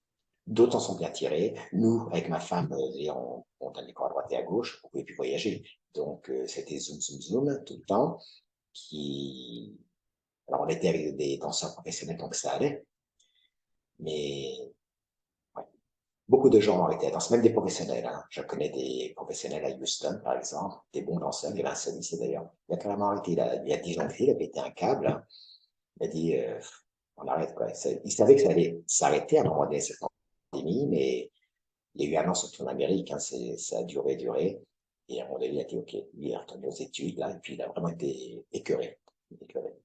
D'autres en sont bien tirés. Nous, avec ma femme, on donne les cours à droite et à gauche. On pouvait plus voyager. Donc, c'était zoom, zoom, zoom tout le temps. Alors, on était avec des danseurs professionnels, donc ça allait. Mais ouais, beaucoup de gens ont arrêté la danse, même des professionnels. Hein. Je connais des professionnels à Houston, par exemple, des bons danseurs. Il y avait un soliste d'ailleurs. Il a carrément arrêté. Il a 10 ans de fil, il a pété un câble. Hein. Il a dit, on arrête, quoi. Il savait que ça allait s'arrêter à un moment donné, cette pandémie, mais il y a eu un an, surtout en Amérique, hein, ça a duré, duré. Et à un moment donné, il a dit, OK, lui, il est retourné aux études, là, et puis il a vraiment été écœuré. Écœuré.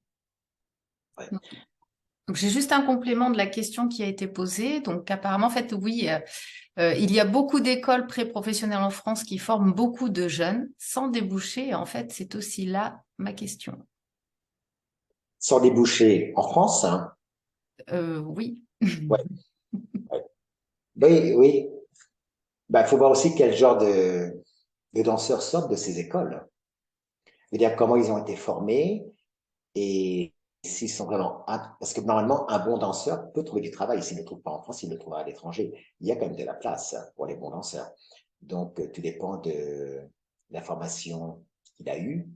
Ouais. Donc, j'ai juste un complément de la question qui a été posée. Donc, apparemment, en fait, oui, il y a beaucoup d'écoles pré-professionnelles en France qui forment beaucoup de jeunes sans déboucher. En fait, c'est aussi là ma question. Sans déboucher en France, hein. Oui. Ouais, ouais. Oui, oui. Bah, faut voir aussi quel genre de danseurs sortent de ces écoles. C'est-à-dire comment ils ont été formés et s'ils sont vraiment aptes. Parce que normalement, un bon danseur peut trouver du travail. S'il ne le trouve pas en France, il le trouvera à l'étranger. Il y a quand même de la place pour les bons danseurs. Donc, tout dépend de la formation qu'il a eue.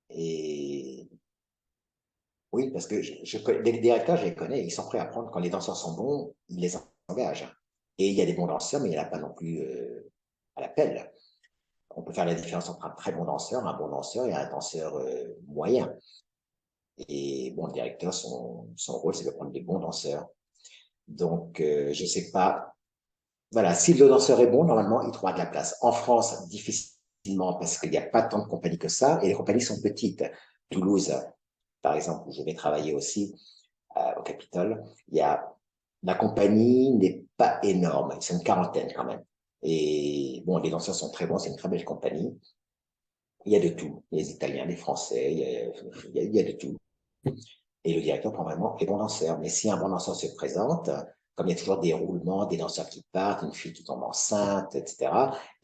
Et oui, parce que les directeurs, je les connais, ils sont prêts à prendre. Quand les danseurs sont bons, ils les engagent. Et il y a des bons danseurs, mais il n'y en a pas non plus à l'appel. On peut faire la différence entre un très bon danseur, un bon danseur et un danseur moyen. Et bon, le directeur, son rôle, c'est de prendre des bons danseurs. Donc, je sais pas. Voilà, si le danseur est bon, normalement, il trouvera de la place. En France, difficilement, parce qu'il n'y a pas tant de compagnies que ça, et les compagnies sont petites. Toulouse, par exemple, où je vais travailler aussi, au Capitole, il y a La compagnie n'est pas énorme, c'est une quarantaine quand même. Et bon, les danseurs sont très bons, c'est une très belle compagnie. Il y a de tout. Il y a des Italiens, des Français, il y a de tout. Et le directeur prend vraiment les bons danseurs. Mais si un bon danseur se présente, comme il y a toujours des roulements, des danseurs qui partent, une fille qui tombe enceinte, etc.,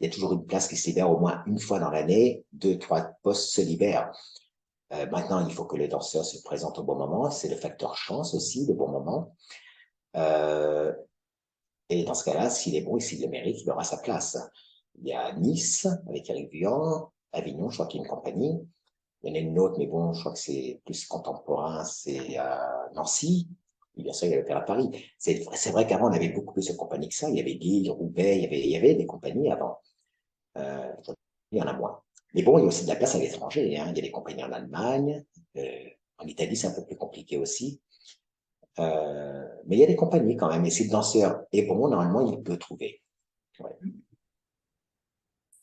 il y a toujours une place qui se libère au moins une fois dans l'année, deux, trois postes se libèrent. Maintenant, il faut que le danseur se présente au bon moment. C'est le facteur chance aussi, le bon moment. Euh, et dans ce cas-là, s'il est bon et s'il le mérite, il aura sa place. Il y a Nice, avec Eric Buan, Avignon, je crois qu'il y a une compagnie. Il y en a une autre, mais bon, je crois que c'est plus contemporain, c'est Nancy. Et bien sûr, il y a l'Opéra de Paris. C'est vrai qu'avant, on avait beaucoup plus de compagnies que ça. Il y avait Lille, Roubaix, il y avait des compagnies avant. Il y en a moins. Mais bon, il y a aussi de la place à l'étranger. Hein. Il y a des compagnies en Allemagne. En Italie, c'est un peu plus compliqué aussi. Mais il y a des compagnies quand même. Et si le danseur est bon, normalement, il peut trouver. Ouais.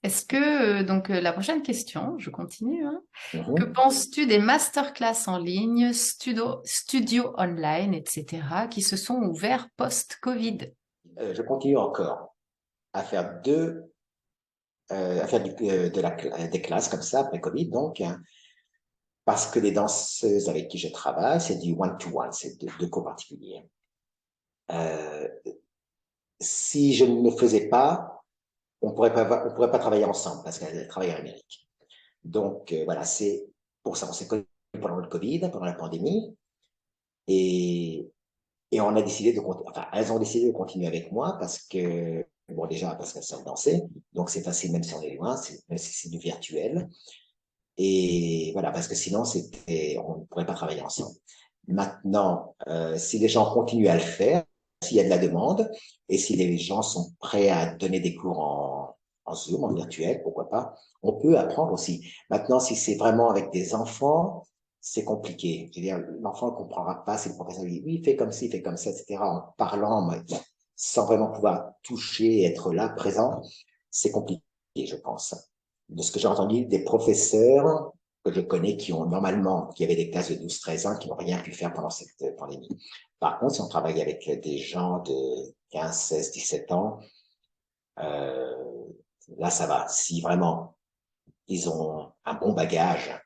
Est-ce que, la prochaine question, je continue, hein. Que Mhm. penses-tu des masterclass en ligne, studio online, etc., qui se sont ouverts post-Covid? Je continue encore à faire à faire des classes comme ça après Covid, donc, hein, parce que les danseuses avec qui je travaille, c'est du one-to-one, c'est deux cours particuliers. Euh, si je ne le faisais pas, on pourrait pas travailler ensemble parce qu'elles travaillent en Amérique. Donc, voilà, c'est pour ça. On s'est connus pendant le Covid, pendant la pandémie, et, et on a décidé enfin, elles ont décidé de continuer avec moi parce que, bon, déjà, parce qu'elles savent danser, donc c'est facile même si on est loin, même si c'est du virtuel. Et voilà, parce que sinon, on ne pourrait pas travailler ensemble. Maintenant, si les gens continuent à le faire, s'il y a de la demande, et si les gens sont prêts à donner des cours en Zoom, en virtuel, pourquoi pas, on peut apprendre aussi. Maintenant, si c'est vraiment avec des enfants, c'est compliqué. Je veux dire, l'enfant ne comprendra pas si le professeur lui dit, oui, fais comme ci, fais comme ça, etc., en parlant, mais sans vraiment pouvoir toucher et être là, présent, c'est compliqué, je pense. De ce que j'ai entendu des professeurs que je connais qui avaient des classes de 12-13 ans, qui n'ont rien pu faire pendant cette pandémie. Par contre, si on travaille avec des gens de 15, 16, 17 ans, euh, là, ça va. Si vraiment ils ont un bon bagage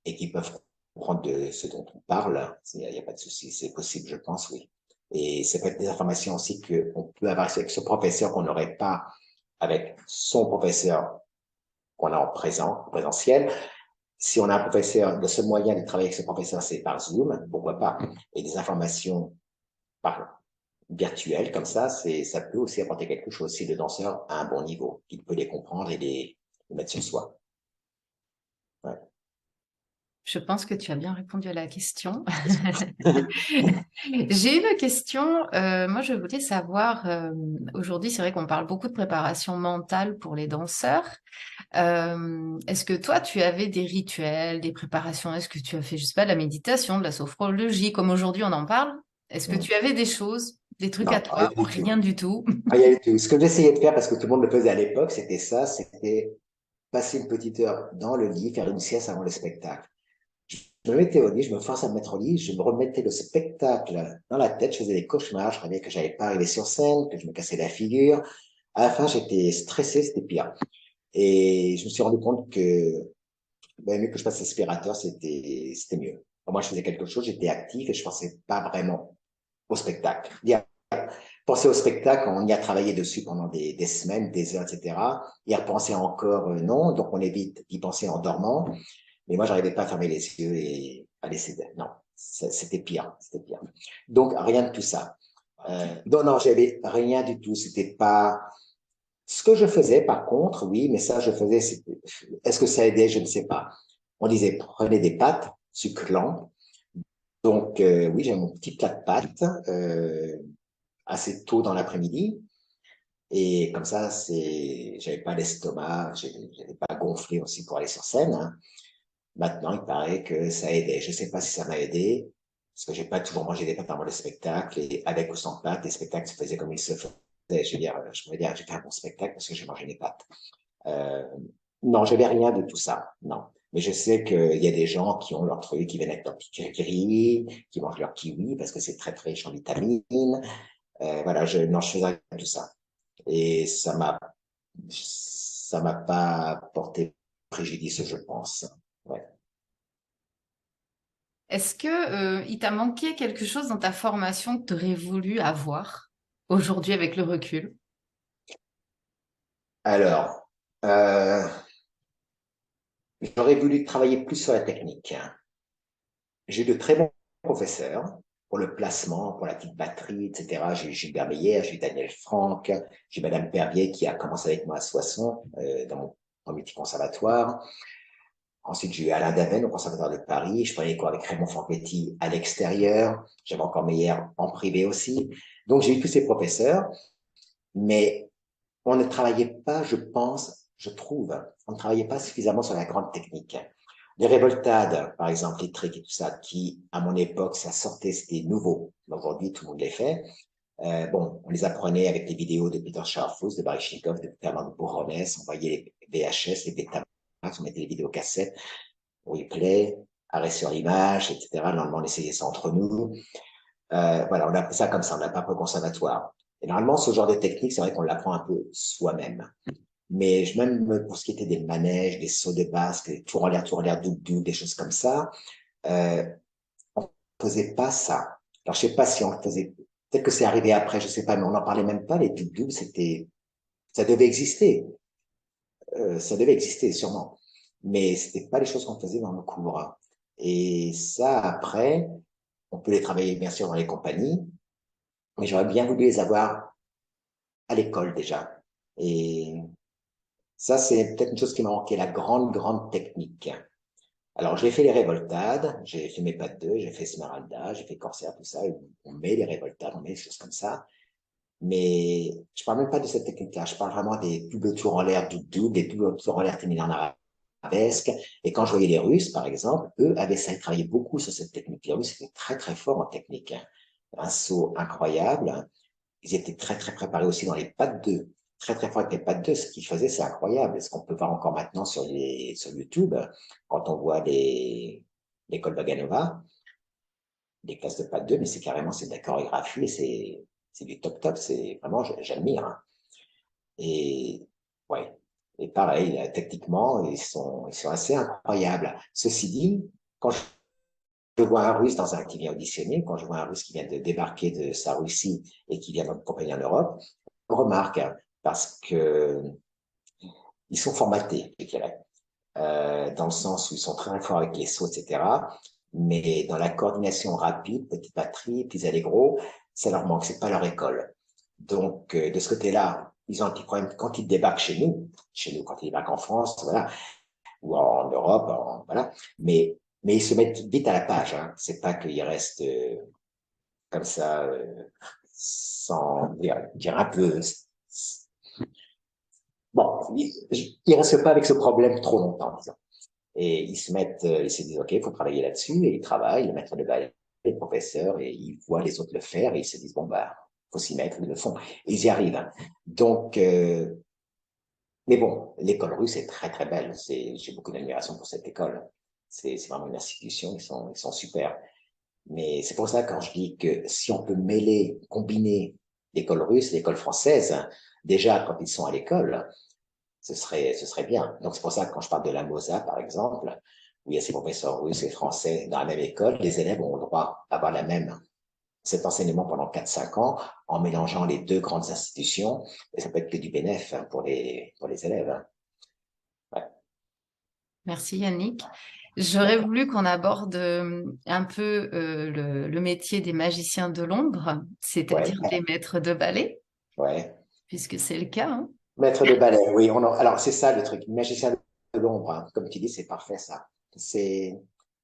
et qu'ils peuvent comprendre de ce dont on parle, il n'y a pas de souci. C'est possible, je pense, oui. Et c'est peut-être des informations aussi qu'on peut avoir avec ce professeur qu'on n'aurait pas avec son professeur qu'on a en présentiel. Si on a un professeur, le seul moyen de travailler avec ce professeur, c'est par Zoom, pourquoi pas. Et des informations par virtuelles comme ça peut aussi apporter quelque chose si le danseur a un bon niveau, qu'il peut les comprendre et les mettre sur soi. Ouais. Je pense que tu as bien répondu à la question. J'ai une question. Moi, je voulais savoir, aujourd'hui, c'est vrai qu'on parle beaucoup de préparation mentale pour les danseurs. Est-ce que toi, tu avais des rituels, des préparations? Est-ce que tu as fait, je sais pas, de la méditation, de la sophrologie, comme aujourd'hui on en parle? Est-ce que tu avais des choses, des trucs à Non, rien toi ou du tout. rien du tout? Rien du tout. Ce que j'essayais de faire, parce que tout le monde le faisait à l'époque, c'était passer une petite heure dans le lit, faire une sieste avant le spectacle. Je me mettais au lit, je me forçais à me mettre au lit, je me remettais le spectacle dans la tête, je faisais des cauchemars, je rêvais que j'allais pas arriver sur scène, que je me cassais la figure. À la fin, j'étais stressé, c'était pire. Et je me suis rendu compte que ben, mieux que je passe l'aspirateur, c'était mieux. Moi, je faisais quelque chose, j'étais actif et je pensais pas vraiment au spectacle. Penser au spectacle, on y a travaillé dessus pendant des semaines, des heures, etc. Y repenser encore, non, donc on évite d'y penser en dormant. Mais moi, j'arrivais pas à fermer les yeux et à laisser. Non, c'était pire, c'était pire. Donc rien de tout ça. Non, non, j'avais rien du tout. C'était pas ce que je faisais. Par contre, oui, mais ça, je faisais. Est-ce que ça aidait? Je ne sais pas. On disait prenez des pâtes succulentes. Donc oui, j'avais mon petit plat de pâtes assez tôt dans l'après-midi. Et comme ça, j'avais pas l'estomac, j'avais pas gonflé aussi pour aller sur scène. Hein. Maintenant, il paraît que ça aidait. Je sais pas si ça m'a aidé, parce que j'ai pas toujours mangé des pâtes avant le spectacle, et avec ou sans pâtes, les spectacles se faisaient comme ils se faisaient. Je veux dire, je pourrais dire, j'ai fait un bon spectacle parce que j'ai mangé des pâtes. Euh, non, j'avais rien de tout ça, non. Mais je sais qu'il y a des gens qui ont leur truc, qui viennent avec leur petit gris, qui mangent leur kiwi parce que c'est très très riche en vitamines. Voilà, non, je faisais tout ça. Et ça m'a pas porté préjudice, je pense. Ouais. Est-ce que, il t'a manqué quelque chose dans ta formation que tu aurais voulu avoir aujourd'hui avec le recul? Alors, euh, j'aurais voulu travailler plus sur la technique. J'ai eu de très bons professeurs pour le placement, pour la petite batterie, etc. J'ai eu Gilbert Meyer, j'ai eu Daniel Franck, j'ai Madame Perbier qui a commencé avec moi à Soissons, dans mon petit conservatoire. Ensuite, j'ai eu Alain Daven au Conservatoire de Paris. Je prenais les cours avec Raymond Fanchetti à l'extérieur. J'avais encore Meyer en privé aussi. Donc, j'ai eu tous ces professeurs, mais on ne travaillait pas, je pense, je trouve, on ne travaillait pas suffisamment sur la grande technique. Les révoltades, par exemple, les tricks et tout ça, qui, à mon époque, ça sortait, c'était nouveau. Aujourd'hui, tout le monde les fait. Bon, on les apprenait avec les vidéos de Peter Scharfus, de Baryshnikov, de Fernand Bourronès. On voyait les VHS, les Betamax, on mettait les vidéocassettes, replay, arrêt sur l'image, etc. Le lendemain, on essayait ça entre nous. Voilà, on a appris ça comme ça, on n'a pas appris au conservatoire. Et normalement, ce genre de technique, c'est vrai qu'on l'apprend un peu soi-même. Mais même pour ce qui était des manèges, des sauts de basque, des tours en l'air, double, des choses comme ça, euh, on faisait pas ça. Alors, je sais pas si on le faisait, peut-être que c'est arrivé après, je sais pas, mais on n'en parlait même pas, les double, c'était, ça devait exister sûrement. Mais c'était pas les choses qu'on faisait dans nos cours. Et ça, après, on peut les travailler bien sûr dans les compagnies, mais j'aurais bien voulu les avoir à l'école déjà. Et ça, c'est peut-être une chose qui m'a manqué, la grande technique. Alors, j'ai fait les révoltades, j'ai fait mes pas de deux, j'ai fait Smeralda, j'ai fait Corsair, tout ça. On met les révoltades, on met des choses comme ça. Mais je parle même pas de cette technique-là. Je parle vraiment des doubles tours en l'air double, des doubles tours en l'air terminés en arabesque. Et quand je voyais les Russes, par exemple, eux avaient ça, ils travaillaient beaucoup sur cette technique. Les Russes étaient très forts en technique. Un saut incroyable. Ils étaient très préparés aussi dans les pas de deux. Très forts avec les pas de deux. Ce qu'ils faisaient, c'est incroyable. Ce qu'on peut voir encore maintenant sur YouTube, quand on voit l'école Vaganova, les classes de pas de deux, mais c'est carrément, c'est de la chorégraphie et c'est du top. C'est vraiment, j'admire. Hein. Et, ouais. Et pareil, là, techniquement, ils sont assez incroyables. Ceci dit, quand je vois un Russe dans un qui vient auditionner, quand je vois un Russe qui vient de débarquer de sa Russie et qui vient m'accompagner en Europe, je remarque, hein, parce que ils sont formatés, je dirais, dans le sens où ils sont très forts avec les sauts, etc. Mais dans la coordination rapide, petite batterie, petits allégros, ça leur manque, c'est pas leur école. Donc, de ce côté-là, ils ont un petit problème quand ils débarquent chez nous, quand ils débarquent en France, voilà, ou en Europe, voilà. Mais ils se mettent vite à la page. Hein. C'est pas qu'ils restent comme ça, sans dire un peu. Bon, ils restent pas avec ce problème trop longtemps, disons. Et ils se mettent, ils se disent, OK, il faut travailler là-dessus, et ils travaillent, le maître de ballet, les professeurs, et ils voient les autres le faire, et ils se disent, bon, bah, faut s'y mettre, ils le font. Et ils y arrivent. Hein. Donc, mais bon, l'école russe est très belle. J'ai beaucoup d'admiration pour cette école. C'est vraiment une institution, ils sont super. Mais c'est pour ça, quand je dis que si on peut mêler, combiner l'école russe, l'école française, hein, déjà quand ils sont à l'école, ce serait bien. Donc c'est pour ça que quand je parle de la MOSA, par exemple, où il y a ces professeurs russes et français dans la même école, les élèves ont le droit d'avoir cet enseignement pendant 4 5 ans en mélangeant les deux grandes institutions. Et ça peut être que du bénéfice hein, pour les élèves. Hein. Ouais. Merci Yannick. J'aurais voulu qu'on aborde un peu le métier des magiciens de l'ombre, Ouais. c'est-à-dire des maîtres de ballet, Ouais. puisque c'est le cas. Hein. Maître de ballet, oui. Alors, c'est ça le truc. Magicien de l'ombre, hein. Comme tu dis, c'est parfait, ça.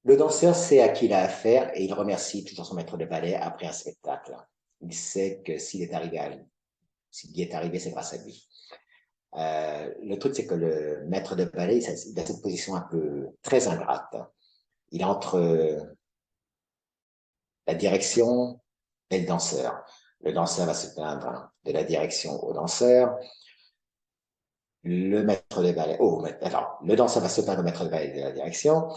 Le danseur sait à qui il a affaire et il remercie toujours son maître de ballet après un spectacle. Il sait que s'il y est arrivé, c'est grâce à lui. Le truc, c'est que le maître de ballet, il a cette position un peu très ingrate. Il est entre la direction et le danseur. Le danseur va se plaindre de la direction au danseur. Le maître de ballet, alors, le danseur va se plaindre au maître de ballet de la direction.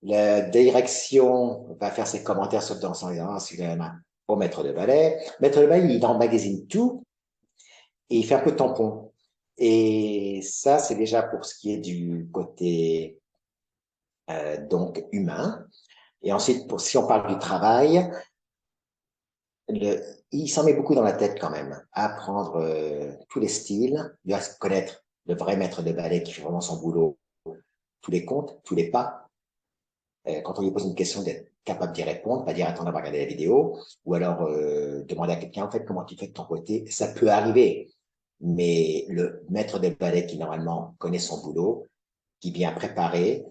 La direction va faire ses commentaires sur le danseur en disant, ah, celui-là, au maître de ballet. Maître de ballet, il emmagasine tout et il fait un peu de tampon. Et ça, c'est déjà pour ce qui est du côté donc humain. Et ensuite, si on parle du travail, le, il s'en met beaucoup dans la tête quand même, à apprendre tous les styles, à connaître le vrai maître de ballet qui fait vraiment son boulot, tous les comptes, tous les pas. Quand on lui pose une question, d'être capable d'y répondre, pas dire attends, on va regarder la vidéo, ou alors demander à quelqu'un en fait comment tu fais de ton côté. Ça peut arriver, mais le maître de ballet qui normalement connaît son boulot, qui vient préparer,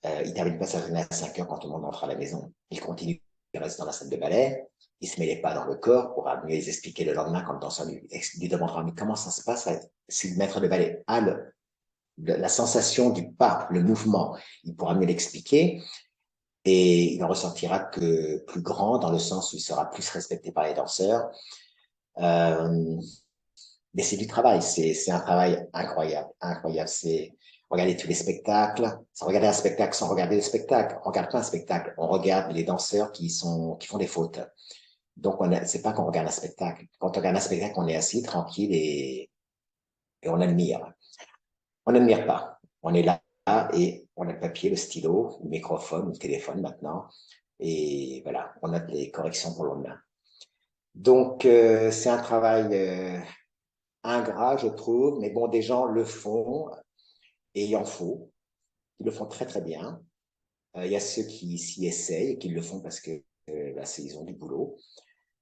il termine pas sa journée à 5 heures quand tout le monde entre à la maison. Il continue, il reste dans la salle de ballet, il se met les pas dans le corps pour mieux les expliquer le lendemain quand le danseur lui demandera mais comment ça se passe si le maître de ballet a la sensation du pas, le mouvement, il pourra mieux l'expliquer et il en ressortira que plus grand dans le sens où il sera plus respecté par les danseurs. Euh, mais c'est du travail, c'est un travail incroyable, incroyable. C'est regarder tous les spectacles, sans regarder un spectacle, sans regarder le spectacle. On regarde pas un spectacle, on regarde les danseurs qui font des fautes. Donc c'est pas qu'on regarde un spectacle. Quand on regarde un spectacle, on est assis tranquille et on admire. On n'admire pas. On est là et on a le papier, le stylo, le microphone, le téléphone maintenant. Et voilà, on a des corrections pour le lendemain. Donc, c'est un travail ingrat, je trouve, mais bon, des gens le font et il en faut. Ils le font très, très bien. Il y a ceux qui s'y essayent et qui le font parce que ils ont du boulot.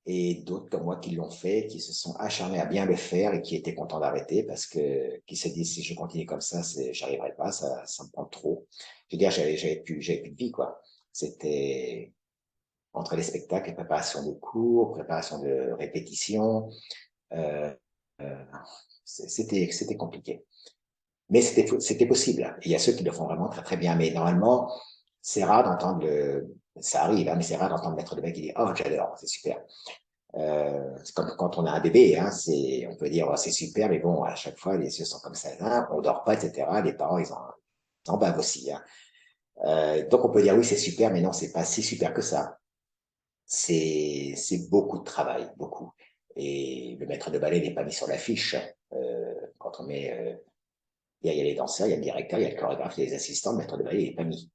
Et d'autres comme moi qui l'ont fait, qui se sont acharnés à bien le faire et qui étaient contents d'arrêter parce que qui se disent si je continue comme ça, j'arriverai pas, ça me prend trop. Je veux dire, j'avais plus de vie quoi. C'était entre les spectacles, préparation de cours, préparation de répétitions, euh, euh, c'était compliqué. Mais c'était possible. Et il y a ceux qui le font vraiment très très bien. Mais normalement, c'est rare d'entendre ça arrive, hein, mais c'est rare d'entendre le maître de bain qui dit oh j'adore, c'est super. C'est comme quand on a un bébé, hein, on peut dire oh, c'est super, mais bon à chaque fois les yeux sont comme ça, hein, on dort pas, etc. Les parents ils en bavent aussi. Hein. Donc on peut dire oui c'est super, mais non c'est pas si super que ça. C'est beaucoup de travail, beaucoup. Et le maître de ballet n'est pas mis sur l'affiche. Quand on met, il y a les danseurs, il y a le directeur, il y a le chorégraphe, il y a les assistants, le maître de ballet n'est pas mis.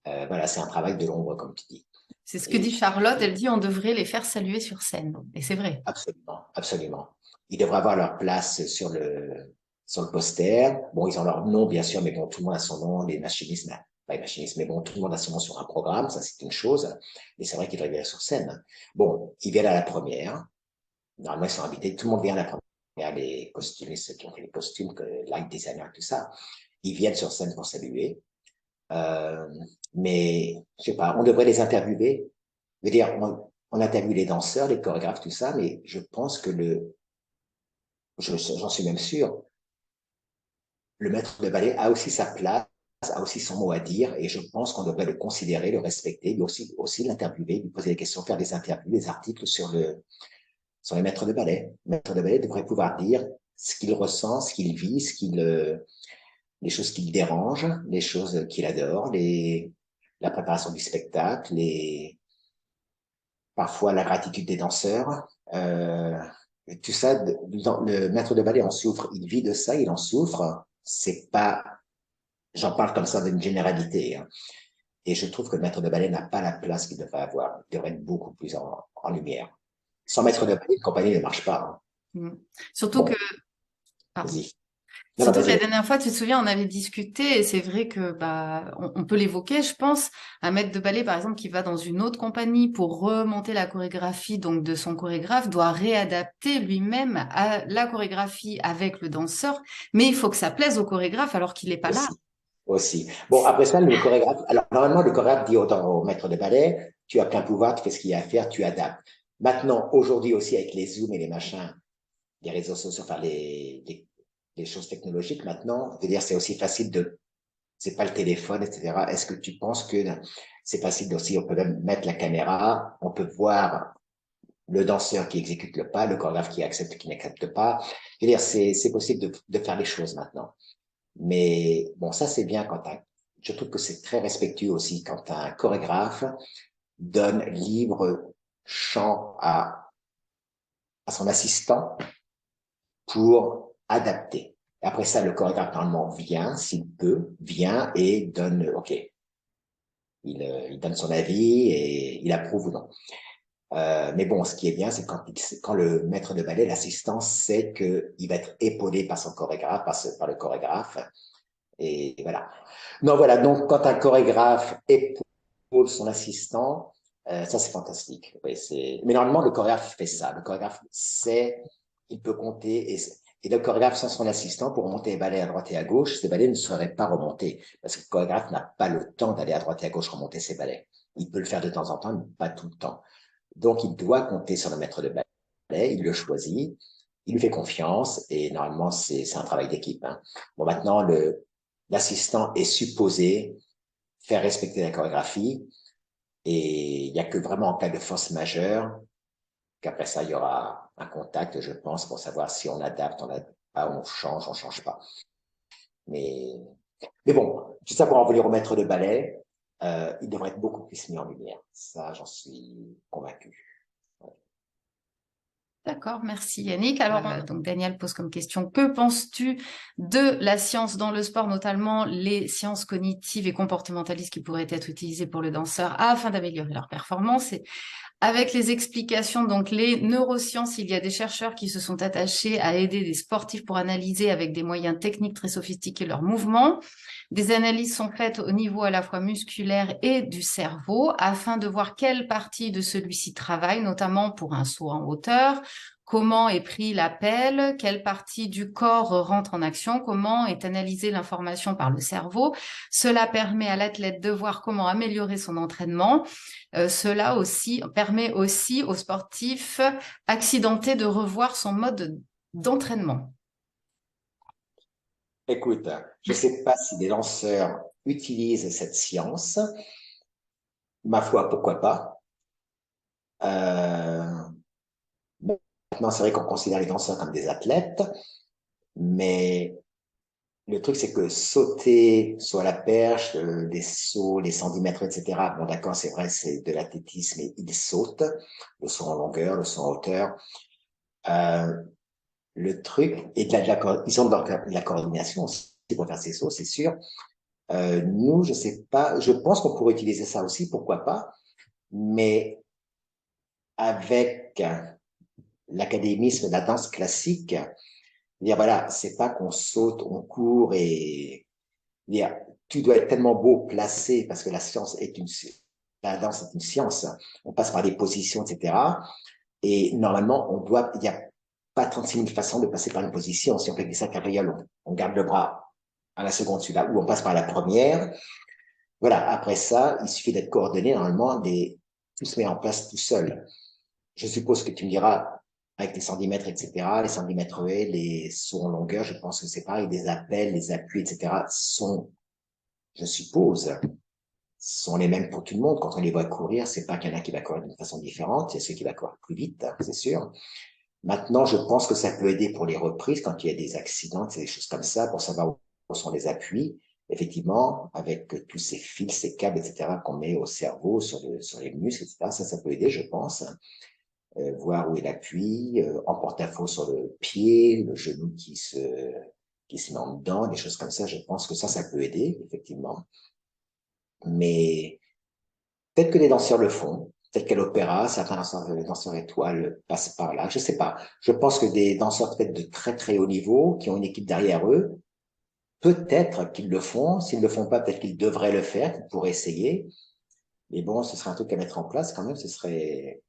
Voilà, c'est un travail de l'ombre, comme tu dis. C'est ce que dit Et Charlotte, elle dit on devrait les faire saluer sur scène. Et c'est vrai. absolument, absolument. Ils devraient avoir leur place sur le poster. Bon, ils ont leur nom, bien sûr, mais bon, tout le monde a son nom, les machinistes, pas les machinistes, mais bon, tout le monde a son nom sur un programme, ça c'est une chose. Mais c'est vrai qu'ils devraient venir sur scène. Bon, ils viennent à la première. Normalement, ils sont invités, tout le monde vient à la première, les costumistes qui ont fait les costumes, light designer, tout ça. Ils viennent sur scène pour saluer. Euh, mais, je sais pas, on devrait les interviewer. Je veux dire, on interviewe les danseurs, les chorégraphes, tout ça, mais je pense que j'en suis même sûr, le maître de ballet a aussi sa place, a aussi son mot à dire, et je pense qu'on devrait le considérer, le respecter, mais aussi l'interviewer, lui poser des questions, faire des interviews, des articles sur les maîtres de ballet. Le maître de ballet devrait pouvoir dire ce qu'il ressent, ce qu'il vit, les choses qui le dérangent, les choses qu'il adore, la préparation du spectacle, parfois la gratitude des danseurs. Tout ça, le maître de ballet en souffre, il vit de ça, il en souffre. C'est pas, j'en parle comme ça d'une généralité. Hein. Et je trouve que le maître de ballet n'a pas la place qu'il devrait avoir. Il devrait être beaucoup plus en lumière. Sans maître de ballet, une compagnie ne marche pas. Hein. Mm. Surtout que, Bon, pardon. vas-y. Non, non, Surtout que la vas-y. dernière fois, tu te souviens, on avait discuté et c'est vrai que bah on peut l'évoquer, je pense. Un maître de ballet, par exemple, qui va dans une autre compagnie pour remonter la chorégraphie donc de son chorégraphe, doit réadapter lui-même à la chorégraphie avec le danseur, mais il faut que ça plaise au chorégraphe alors qu'il n'est pas là. Aussi. Aussi. Bon, après ça, le chorégraphe, alors normalement, le chorégraphe dit au maître de ballet, tu as plein pouvoir, tu fais ce qu'il y a à faire, tu adaptes. Maintenant, aujourd'hui aussi, avec les Zooms et les machins, les réseaux sociaux, enfin, les choses technologiques, maintenant, je veux dire, c'est aussi facile c'est pas le téléphone, etc. Est-ce que tu penses que c'est facile aussi, on peut même mettre la caméra, on peut voir le danseur qui exécute le pas, le chorégraphe qui accepte, qui n'accepte pas. Je veux dire, c'est possible de faire les choses maintenant. Mais bon, ça c'est bien je trouve que c'est très respectueux aussi quand un chorégraphe donne libre champ à son assistant pour adapter. Et après ça, le chorégraphe normalement vient, s'il peut, vient et donne, OK, il donne son avis et il approuve ou non. Mais bon, ce qui est bien, c'est quand le maître de ballet, l'assistant, sait qu'il va être épaulé par son chorégraphe, par le chorégraphe. Et voilà. Non, voilà. Donc, quand un chorégraphe épaule son assistant, ça, c'est fantastique. Oui, mais normalement, le chorégraphe fait ça. Le chorégraphe sait, il peut compter. Et le chorégraphe sans son assistant, pour monter les ballets à droite et à gauche, ces ballets ne seraient pas remontés. Parce que le chorégraphe n'a pas le temps d'aller à droite et à gauche remonter ses ballets. Il peut le faire de temps en temps, mais pas tout le temps. Donc, il doit compter sur le maître de ballet, il le choisit, il lui fait confiance et normalement, c'est un travail d'équipe. Hein. Bon, maintenant, l'assistant est supposé faire respecter la chorégraphie et il n'y a que vraiment en cas de force majeure qu'après ça, il y aura un contact, je pense, pour savoir si on adapte, on change pas. Mais, mais bon, tout ça pour en venir au maître de ballet, il devrait être beaucoup plus mis en lumière. Ça, j'en suis convaincu. D'accord, merci Yannick. Alors, donc Daniel pose comme question, que penses-tu de la science dans le sport, notamment les sciences cognitives et comportementalistes qui pourraient être utilisées pour le danseur afin d'améliorer leur performance? Et avec les explications, donc les neurosciences, il y a des chercheurs qui se sont attachés à aider des sportifs pour analyser avec des moyens techniques très sophistiqués leurs mouvements. Des analyses sont faites au niveau à la fois musculaire et du cerveau afin de voir quelle partie de celui-ci travaille, notamment pour un saut en hauteur, comment est pris l'appel, quelle partie du corps rentre en action, comment est analysée l'information par le cerveau. Cela permet à l'athlète de voir comment améliorer son entraînement. Cela aussi permet aussi aux sportifs accidentés de revoir son mode d'entraînement. Écoute, je ne sais pas si des lanceurs utilisent cette science. Ma foi, pourquoi pas. Euh, Maintenant, c'est vrai qu'on considère les danseurs comme des athlètes, mais le truc, c'est que sauter sur la perche, des sauts, les 110 mètres, etc. Bon, d'accord, c'est vrai, c'est de l'athlétisme, mais ils sautent, le saut en longueur, le saut en hauteur. Euh, le truc, et ils ont de la coordination aussi pour faire ces sauts, c'est sûr. Nous, je sais pas, je pense qu'on pourrait utiliser ça aussi, pourquoi pas, mais avec l'académisme de la danse classique, dire voilà, c'est pas qu'on saute, on court et dire tu dois être tellement beau placé parce que la danse est une science. On passe par des positions, etc. Et normalement, il n'y a pas 36 000 façons de passer par une position. Si on fait des sacs à on garde le bras à la seconde celui-là, ou on passe par la première. Voilà, après ça, il suffit d'être coordonné. Normalement, tout se met en place tout seul. Je suppose que tu me diras, avec les 110 mètres, etc., les 110 mètres haies, les sauts en longueur, je pense que c'est pareil, les appels, les appuis, etc., je suppose, sont les mêmes pour tout le monde. Quand on les voit courir, c'est pas qu'il y en a qui va courir d'une façon différente, il y a ceux qui va courir plus vite, hein, c'est sûr. Maintenant, je pense que ça peut aider pour les reprises quand il y a des accidents, des choses comme ça, pour savoir où sont les appuis. Effectivement, avec tous ces fils, ces câbles, etc., qu'on met au cerveau, sur les muscles, etc., ça peut aider, je pense. Voir où est l'appui, en porte-à-faux sur le pied, le genou qui se met en dedans, des choses comme ça. Je pense que ça peut aider, effectivement. Mais peut-être que les danseurs le font. Peut-être qu'à l'opéra, certains danseurs étoiles passent par là. Je sais pas. Je pense que des danseurs peut-être de très très haut niveau, qui ont une équipe derrière eux, peut-être qu'ils le font. S'ils ne le font pas, peut-être qu'ils devraient le faire, qu'ils pourraient essayer. Mais bon, ce serait un truc à mettre en place quand même. Alors Ce serait...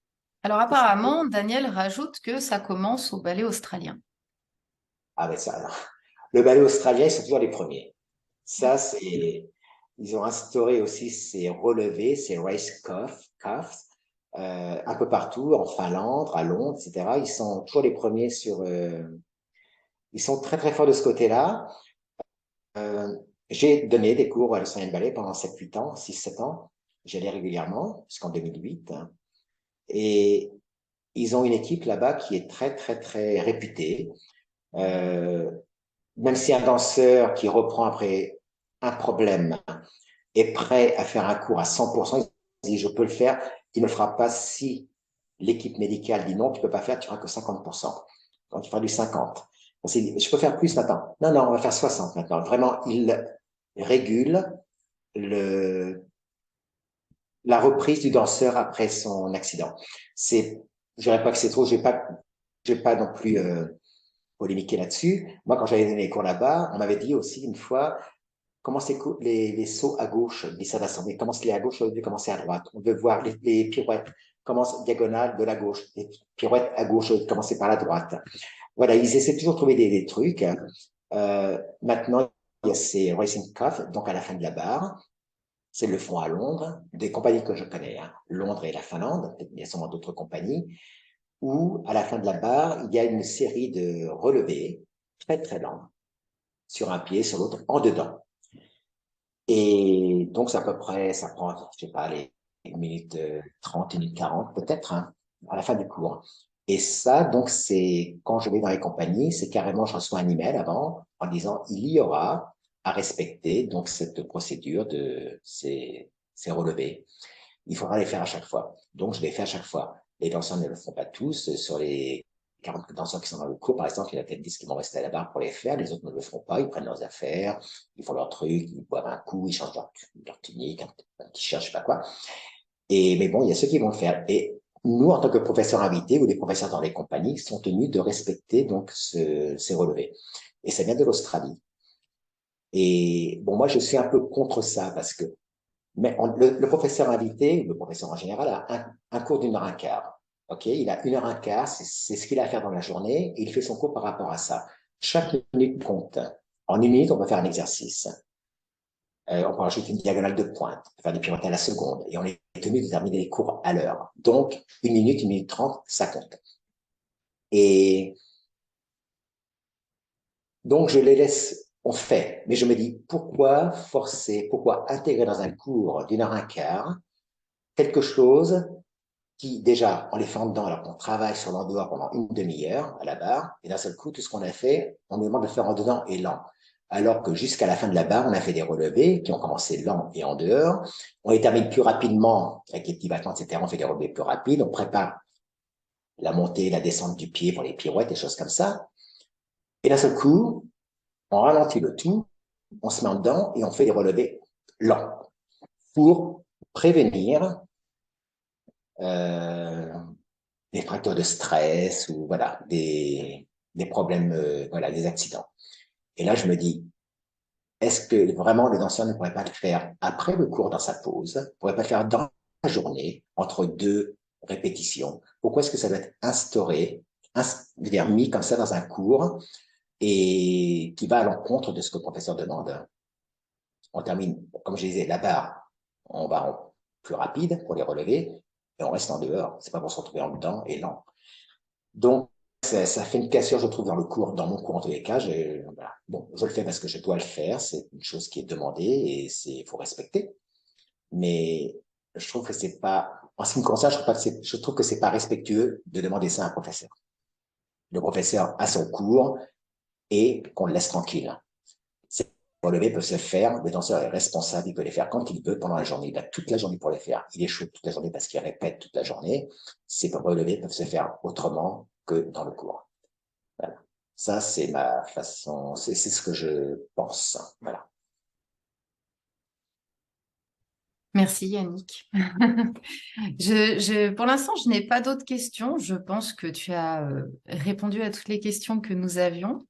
apparemment, Daniel rajoute que ça commence au ballet australien. Ah ben ça, alors. Le ballet australien, ils sont toujours les premiers. Ça, c'est, ils ont instauré aussi ces relevés, ces race cuffs, un peu partout, en Finlande, à Londres, etc. Ils sont toujours les premiers ils sont très très forts de ce côté-là. Euh, j'ai donné des cours à l'Australian Ballet pendant 7-8 ans, 6-7 ans. J'allais régulièrement, jusqu'en 2008. Et ils ont une équipe là-bas qui est très très très réputée. Euh, Même si un danseur qui reprend après un problème est prêt à faire un cours à 100%, il dit je peux le faire, il ne le fera pas si l'équipe médicale dit non, tu peux pas faire, tu feras que 50%. Donc, tu feras du 50. On s'est dit, je peux faire plus maintenant. Non, non, on va faire 60 maintenant. Vraiment, il régule la reprise du danseur après son accident. Je dirais pas que c'est trop, j'ai pas non plus polémiqué là-dessus. Moi, quand j'avais donné les cours là-bas, on m'avait dit aussi une fois, commence les sauts à gauche, glissade ascendée, commence les à gauche, au lieu de commencer à droite. On veut voir les pirouettes, commence diagonale de la gauche, les pirouettes à gauche, au lieu de commencer par la droite. Voilà, ils essaient toujours de trouver des trucs. Maintenant, il y a ces Racing Cuff, donc à la fin de la barre. C'est le font à Londres, des compagnies que je connais, hein, Londres et la Finlande, il y a sûrement d'autres compagnies, où à la fin de la barre, il y a une série de relevés très très lents, sur un pied, sur l'autre, en dedans. Et donc, c'est à peu près, ça prend, je sais pas, les 1 minute 30, 1 minute 40 peut-être, hein, à la fin du cours. Et ça, donc, c'est, quand je vais dans les compagnies, c'est carrément, je reçois un email avant en disant, il y aura à respecter, donc, cette procédure de ces relevés. Il faudra les faire à chaque fois. Donc, je les fais à chaque fois. Les danseurs ne le font pas tous. Sur les 40 danseurs qui sont dans le cours, par exemple, il y en a peut-être 10 qui vont rester à la barre pour les faire. Les autres ne le feront pas. Ils prennent leurs affaires, ils font leur truc, ils boivent un coup, ils changent leur tunique, un t-shirt, je sais pas quoi. Mais bon, il y a ceux qui vont le faire. Et nous, en tant que professeurs invités ou des professeurs dans les compagnies, sont tenus de respecter donc ces relevés. Et ça vient de l'Australie. Et bon, moi, je suis un peu contre ça parce que mais le professeur invité, le professeur en général, a un cours d'1 heure 1 quart. OK? Il a 1 heure 1 quart, c'est ce qu'il a à faire dans la journée, et il fait son cours par rapport à ça. Chaque minute compte. En 1 minute, on va faire un exercice. On peut rajouter une diagonale de pointe, faire des pirouettes à la seconde, et on est tenu de terminer les cours à l'heure. Donc, 1 minute, 1 minute 30, ça compte. Et donc, je les laisse, on fait. Mais je me dis, pourquoi forcer, pourquoi intégrer dans un cours d'1 heure 1 quart quelque chose qui, déjà, on les fait en dedans alors qu'on travaille sur l'en-dehors pendant une demi-heure à la barre, et d'un seul coup, tout ce qu'on a fait, on nous demande de faire en dedans et lent. Alors que jusqu'à la fin de la barre, on a fait des relevés qui ont commencé lent et en dehors. On les termine plus rapidement avec les petits battements, etc. On fait des relevés plus rapides. On prépare la montée, la descente du pied pour les pirouettes, des choses comme ça. Et d'un seul coup, on ralentit le tout, on se met en dedans et on fait des relevés lents pour prévenir euh, des facteurs de stress ou voilà, des problèmes, voilà, des accidents. Et là, je me dis, est-ce que vraiment le danseur ne pourrait pas le faire après le cours dans sa pause, ne pourrait pas le faire dans la journée, entre deux répétitions? Pourquoi est-ce que ça doit être instauré, mis comme ça dans un cours et qui va à l'encontre de ce que le professeur demande? On termine, comme je disais, la barre, on va en plus rapide pour les relever et on reste en dehors. C'est pas pour se retrouver en dedans et lent. Donc, ça fait une cassure, je trouve, dans le cours, dans mon cours en tous les cas. Voilà. Bon, je le fais parce que je dois le faire. C'est une chose qui est demandée et il faut respecter. Mais je trouve que c'est pas, en ce qui me concerne, je trouve que c'est pas respectueux de demander ça à un professeur. Le professeur a son cours et qu'on le laisse tranquille. Ces relevés peuvent se faire, le danseur est responsable, il peut les faire quand il veut pendant la journée. Il a toute la journée pour les faire. Il est chaud toute la journée parce qu'il répète toute la journée. Ces relevés peuvent se faire autrement que dans le cours. Voilà. Ça, c'est ma façon, c'est ce que je pense. Voilà. Merci Yannick. Pour l'instant, je n'ai pas d'autres questions. Je pense que tu as répondu à toutes les questions que nous avions.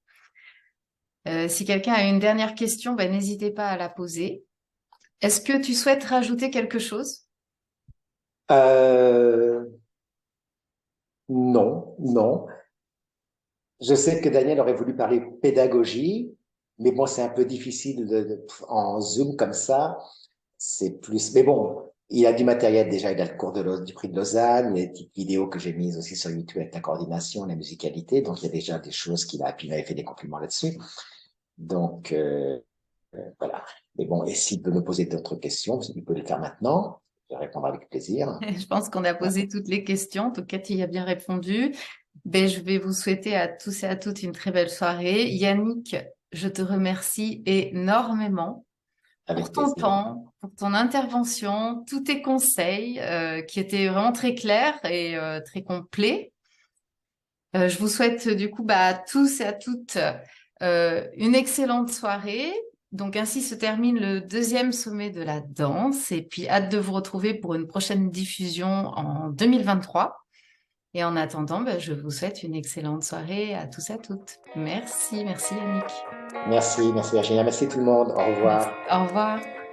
Si quelqu'un a une dernière question, ben, n'hésitez pas à la poser. Est-ce que tu souhaites rajouter quelque chose? Euh, non, non. Je sais que Daniel aurait voulu parler pédagogie, mais bon, c'est un peu difficile en Zoom comme ça. C'est plus, mais bon, il a du matériel déjà. Il a le cours du prix de Lausanne, il y a des petites vidéos que j'ai mises aussi sur YouTube avec la coordination, la musicalité. Donc, il y a déjà des choses qu'il a, puis il avait fait des compliments là-dessus. Donc, voilà. Mais bon, et s'il peut me poser d'autres questions, il peut le faire maintenant. Je vais répondre avec plaisir. Je pense qu'on a Voilà. posé toutes les questions. En tout cas, tu y as bien répondu. Ben, je vais vous souhaiter à tous et à toutes une très belle soirée. Yannick, je te remercie énormément. avec pour ton plaisir. temps, pour ton intervention, tous tes conseils qui étaient vraiment très clairs et très complets. Je vous souhaite du coup à tous et à toutes une excellente soirée. Donc ainsi se termine le deuxième sommet de la danse et puis hâte de vous retrouver pour une prochaine diffusion en 2023. Et en attendant, je vous souhaite une excellente soirée à tous et à toutes. Merci, merci Yannick. Merci, merci Virginia, merci tout le monde. Au Merci. revoir. Au revoir.